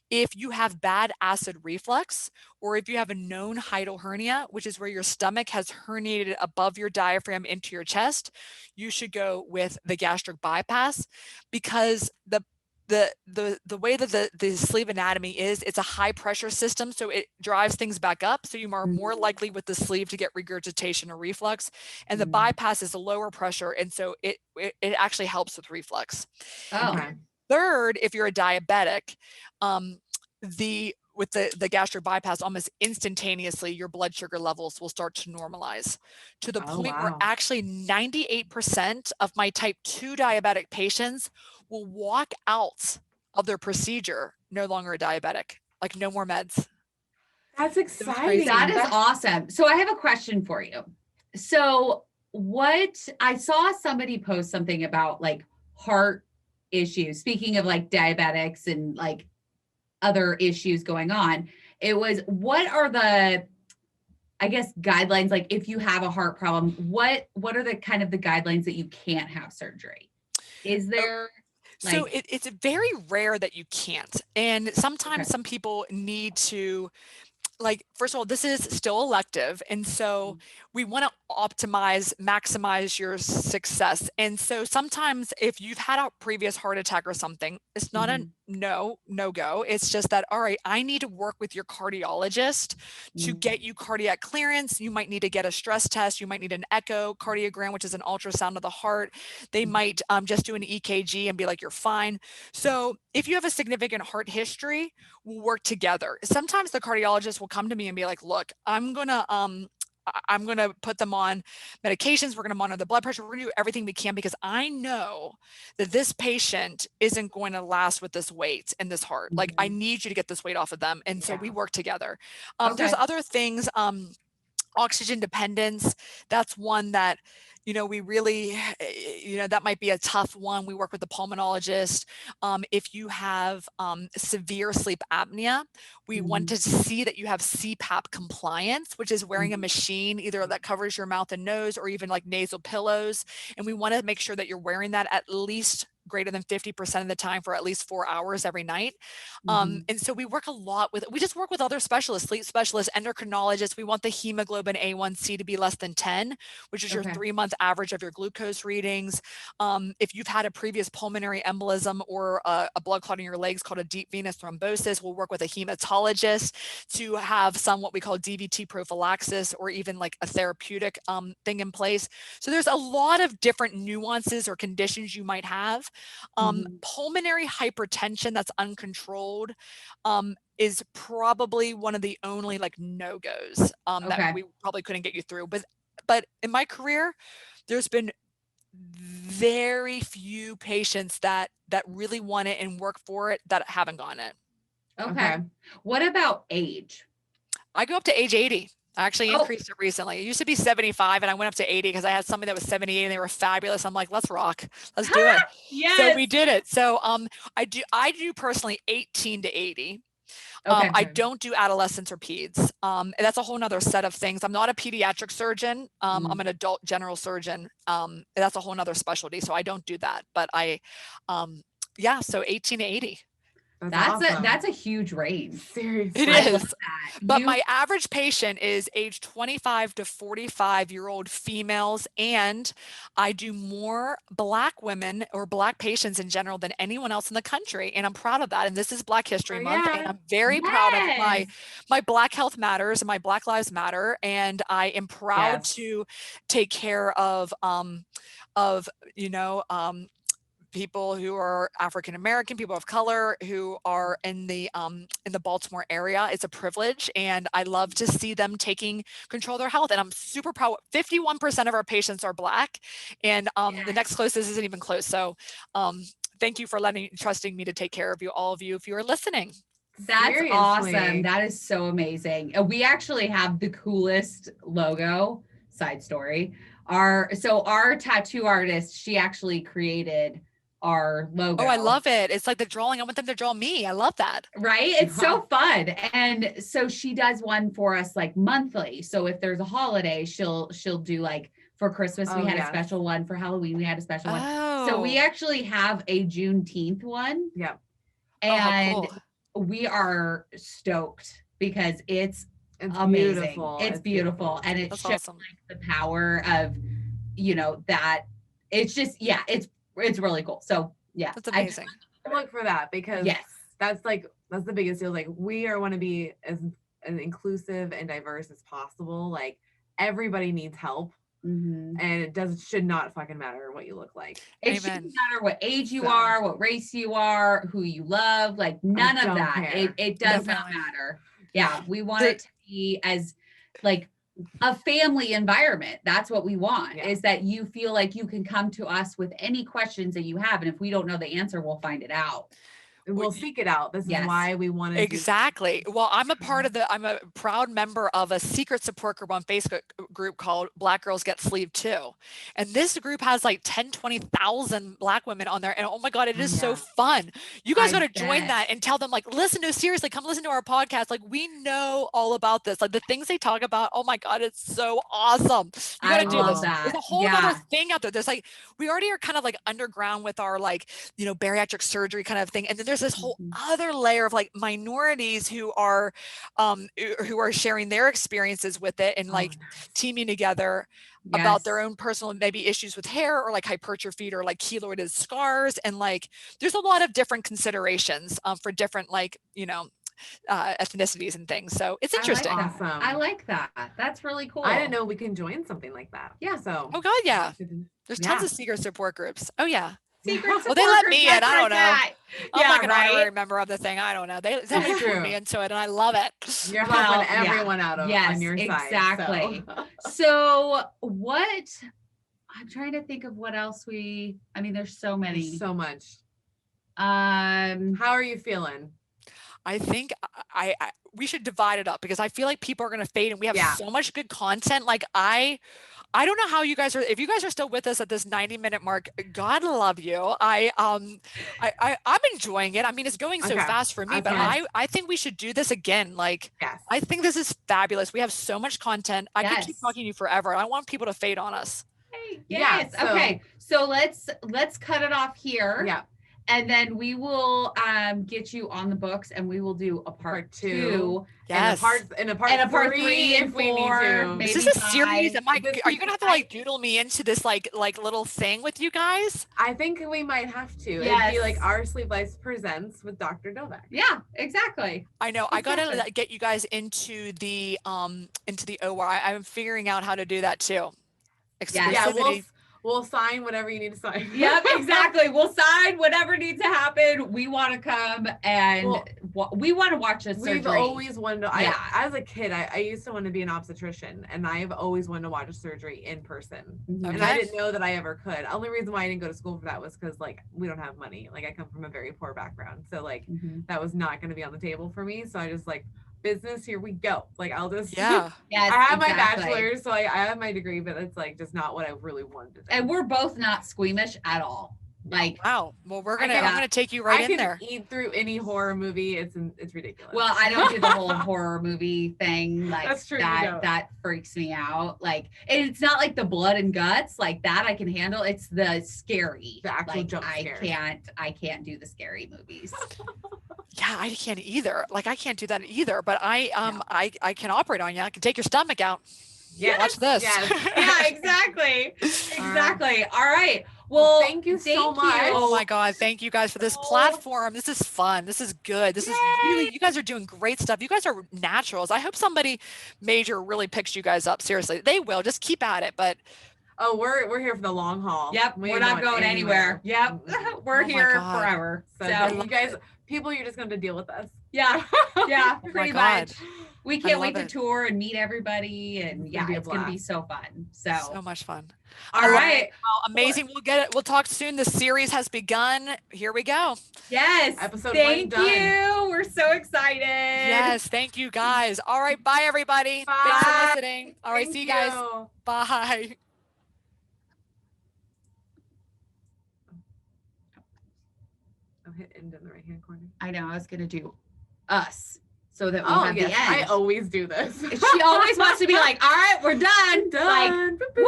If you have bad acid reflux, or if you have a known hiatal hernia, which is where your stomach has herniated above your diaphragm into your chest, you should go with the gastric bypass because the way that the sleeve anatomy is, it's a high pressure system, so it drives things back up. So you are more likely with the sleeve to get regurgitation or reflux, and the bypass is a lower pressure, and so it actually helps with reflux. Third, if you're a diabetic, with the gastric bypass, almost instantaneously, your blood sugar levels will start to normalize to the point where actually 98% of my type 2 diabetic patients will walk out of their procedure no longer a diabetic, like no more meds. That's exciting. That is awesome. So I have a question for you. So what I saw somebody post something about like heart issues, speaking of like diabetics and like other issues going on. It was, what are the, I guess, guidelines? Like if you have a heart problem, what are the kind of the guidelines that you can't have surgery? Is there So like, it's very rare that you can't. And sometimes okay. some people need to, like, first of all, this is still elective. And so we want to maximize your success. And so sometimes if you've had a previous heart attack or something, it's not a no go. It's just that, all right, I need to work with your cardiologist to get you cardiac clearance. You might need to get a stress test. You might need an echocardiogram, which is an ultrasound of the heart. They might just do an EKG and be like, you're fine. So if you have a significant heart history, we'll work together. Sometimes the cardiologist will come to me and be like, look, I'm going to put them on medications. We're going to monitor the blood pressure. We're going to do everything we can because I know that this patient isn't going to last with this weight and this heart. Like, I need you to get this weight off of them. And so we work together. There's other things, oxygen dependence. That's one that, we really, that might be a tough one. We work with the pulmonologist. If you have severe sleep apnea, we want to see that you have CPAP compliance, which is wearing a machine either that covers your mouth and nose or even like nasal pillows. And we want to make sure that you're wearing that at least greater than 50% of the time for at least 4 hours every night. And so we just work with other specialists, sleep specialists, endocrinologists. We want the hemoglobin A1C to be less than 10, which is your 3-month average of your glucose readings. If you've had a previous pulmonary embolism or a blood clot in your legs called a deep venous thrombosis, we'll work with a hematologist to have some what we call DVT prophylaxis or even like a therapeutic thing in place. So there's a lot of different nuances or conditions you might have. Pulmonary hypertension that's uncontrolled is probably one of the only like no-goes that we probably couldn't get you through. But in my career, there's been very few patients that really want it and work for it that haven't gotten it. Okay. What about age? I go up to age 80. I actually increased it recently. It used to be 75 and I went up to 80 because I had somebody that was 78 and they were fabulous. I'm like, let's rock. Let's do it. Yes. So we did it. So I do personally 18 to 80. I don't do adolescents or peds. And that's a whole nother set of things. I'm not a pediatric surgeon. I'm an adult general surgeon. That's a whole nother specialty. So I don't do that. But so 18 to 80. That's a huge range. Seriously. It is. But my average patient is age 25 to 45-year-old females. And I do more Black women or Black patients in general than anyone else in the country. And I'm proud of that. And this is Black History Month. And I'm very proud of my Black Health Matters and my Black Lives Matter. And I am proud to take care of people who are African American, people of color who are in the Baltimore area. It's a privilege, and I love to see them taking control of their health. And I'm super proud. 51% of our patients are Black, and the next closest isn't even close. So, thank you for trusting me to take care of you, all of you, if you are listening. That's awesome. That is so amazing. We actually have the coolest logo. Side story. Our tattoo artist, she actually created our logo. Oh, I love it. It's like the drawing. I want them to draw me. I love that. Right? It's so fun. And so she does one for us like monthly. So if there's a holiday, she'll do like for Christmas, we had a special one. For Halloween, we had a special one. So we actually have a Juneteenth one. Yeah. And we are stoked because it's amazing. Beautiful. It's beautiful. And it's just awesome. Like the power of, that it's just, it's really cool. So that's amazing. I look for that because that's the biggest deal. Like we want to be as inclusive and diverse as possible. Like everybody needs help. And it should not fucking matter what you look like. It shouldn't matter what age you are, what race you are, who you love, like none of that. It does not matter. Yeah. We want it to be as like a family environment. That's what we want, is that you feel like you can come to us with any questions that you have. And if we don't know the answer, we'll find it out. we'll seek it out. This is why we want to exactly. Well, I'm a proud member of a secret support group on Facebook group called Black Girls Get Sleep Too. And this group has like 10, 20,000 Black women on there. And oh my God, it is so fun. You guys got to join that and tell them like, listen, no, seriously, come listen to our podcast. Like we know all about this. Like the things they talk about. Oh my God, it's so awesome. You got to do this. There's a whole other thing out there. There's like, we already are kind of like underground with our like, bariatric surgery kind of thing. And then there's this whole other layer of like minorities who are sharing their experiences with it and like teaming together about their own personal maybe issues with hair or like hypertrophy or like keloid scars. And like, there's a lot of different considerations for different like, ethnicities and things. So it's interesting. I like that. That's really cool. I didn't know we can join something like that. Yeah. So. Oh God, yeah. There's tons of secret support groups. Oh yeah. Well, they let me in. I don't know. I'm like an honorary member of the thing. I don't know. They put me into it, and I love it. You're helping everyone out on your side. Exactly. So what? I'm trying to think of what else there's so many. There's so much. How are you feeling? I think we should divide it up because I feel like people are going to fade, and we have so much good content. Like I don't know how you guys are, if you guys are still with us at this 90-minute mark, God love you. I'm enjoying it. I mean, it's going so fast for me, but I think we should do this again. Like, I think this is fabulous. We have so much content. I could keep talking to you forever. I want people to fade on us. Yes. Okay. So let's cut it off here. Yeah. And then we will get you on the books, and we will do a part 2. Yes. And a part 3 if we need to. Is this a series? Are you gonna have to like doodle me into this like little thing with you guys? I think we might have to. It'd be like Our Sleep Life Presents with Dr. Dovec. Yeah, exactly. I know. I gotta get you guys into the OR. I'm figuring out how to do that too. Yeah, we'll sign whatever you need to sign. Yep, exactly. We'll sign whatever needs to happen. We want to come and we want to watch a surgery. We've always wanted to. As a kid, I used to want to be an obstetrician, and I've always wanted to watch a surgery in person. Okay. And I didn't know that I ever could. The only reason why I didn't go to school for that was because like we don't have money. Like I come from a very poor background, so like that was not going to be on the table for me. So I just like, business, here we go. Like I'll just I have my bachelor's, so I have my degree, but it's like just not what I really wanted to do. And we're both not squeamish at all. Like wow. Well, I'm gonna take you right in there. I can eat through any horror movie. It's ridiculous. Well, I don't do the whole horror movie thing. Like that's true, that freaks me out. Like it's not like the blood and guts like that I can handle. It's the scary. The actual jump scare. I can't do the scary movies. Yeah, I can't either. Like I can't do that either. But I can operate on you. I can take your stomach out. Yeah, watch this. Yes. Yeah, exactly. Exactly. All right. Well, thank you so much. Oh my God. Thank you guys for this platform. This is fun. This is good. This is really, you guys are doing great stuff. You guys are naturals. I hope somebody major really picks you guys up. Seriously. They will. Just keep at it. But we're here for the long haul. Yep. We're not going anywhere. Yep. We're here forever. So you guys, people, you're just going to deal with us. Yeah. Yeah. Pretty much. We can't wait to tour and meet everybody, and it's going to be so fun. So much fun. All right. Well, amazing. We'll talk soon. The series has begun. Here we go. Yes. Episode 1 Thank done. you. We're so excited. Yes. Thank you guys. All right. Bye everybody. Bye. Thanks for listening. All right. See you guys. Bye. I'll hit end in the right hand corner. I know. I was going to do us. So that we have the end. I always do this. She always wants to be like, all right, we're done. Done. Like, whoop.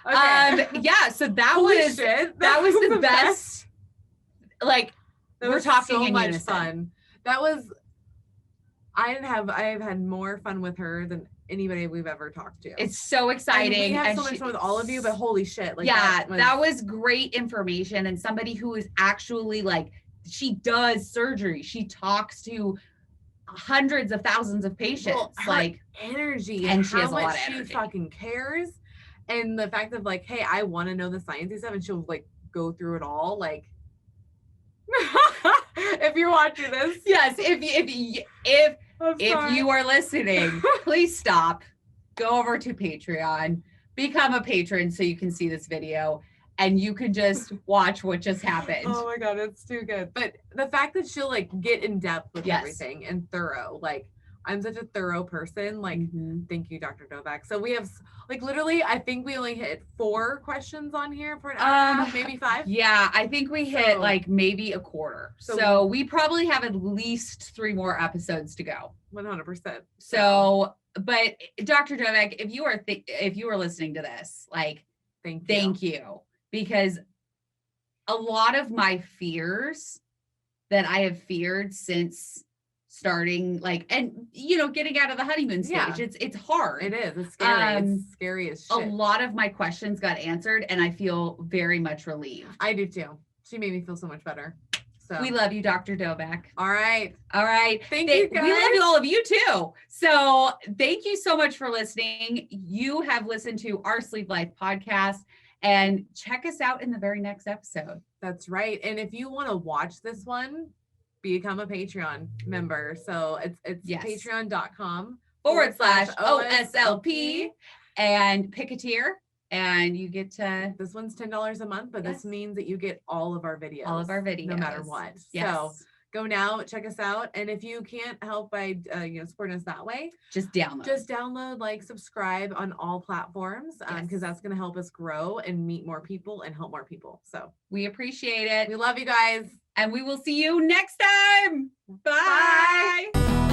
Okay. So that was the best. Like we're talking so in much unison. Fun. That was. I have had more fun with her than anybody we've ever talked to. It's so exciting. And we have so much fun with all of you, but holy shit! Like that was great information, and somebody who is actually like, she does surgery. She talks to hundreds of thousands of patients. Like energy, and she how has a lot much of energy. She fucking cares, and the fact of like, hey, I want to know the sciencey stuff, and she'll like go through it all. Like, if you're watching this, yes, if you are listening, please stop, go over to Patreon, become a patron so you can see this video. and you can just watch what just happened. Oh my God, it's too good. But the fact that she'll like get in depth with Yes. everything and thorough, like I'm such a thorough person. Like, thank you, Dr. Dovec. So we have like literally, I think we only hit 4 questions on here for an hour and a half, maybe 5. Yeah, I think we hit like maybe a quarter. So we probably have at least 3 more episodes to go. 100%. So, but Dr. Dovec, if you are listening to this, like, thank you, because a lot of my fears that I have feared since starting, like, and getting out of the honeymoon stage, it's hard. It is. It's scary. It's scary as shit. A lot of my questions got answered, and I feel very much relieved. I do too. She made me feel so much better. So we love you, Dr. Dovec. All right. Thank you, guys. We love all of you too. So thank you so much for listening. You have listened to our Sleep Life podcast, and check us out in the very next episode. That's right. And if you want to watch this one, become a Patreon member. So it's patreon.com/OSLP and pick a tier. And you get to, this one's $10 a month, but this means that you get all of our videos. No matter what. Yes. So go now, check us out. And if you can't help by supporting us that way, just download, like, subscribe on all platforms, because that's going to help us grow and meet more people and help more people. So we appreciate it. We love you guys. And we will see you next time. Bye.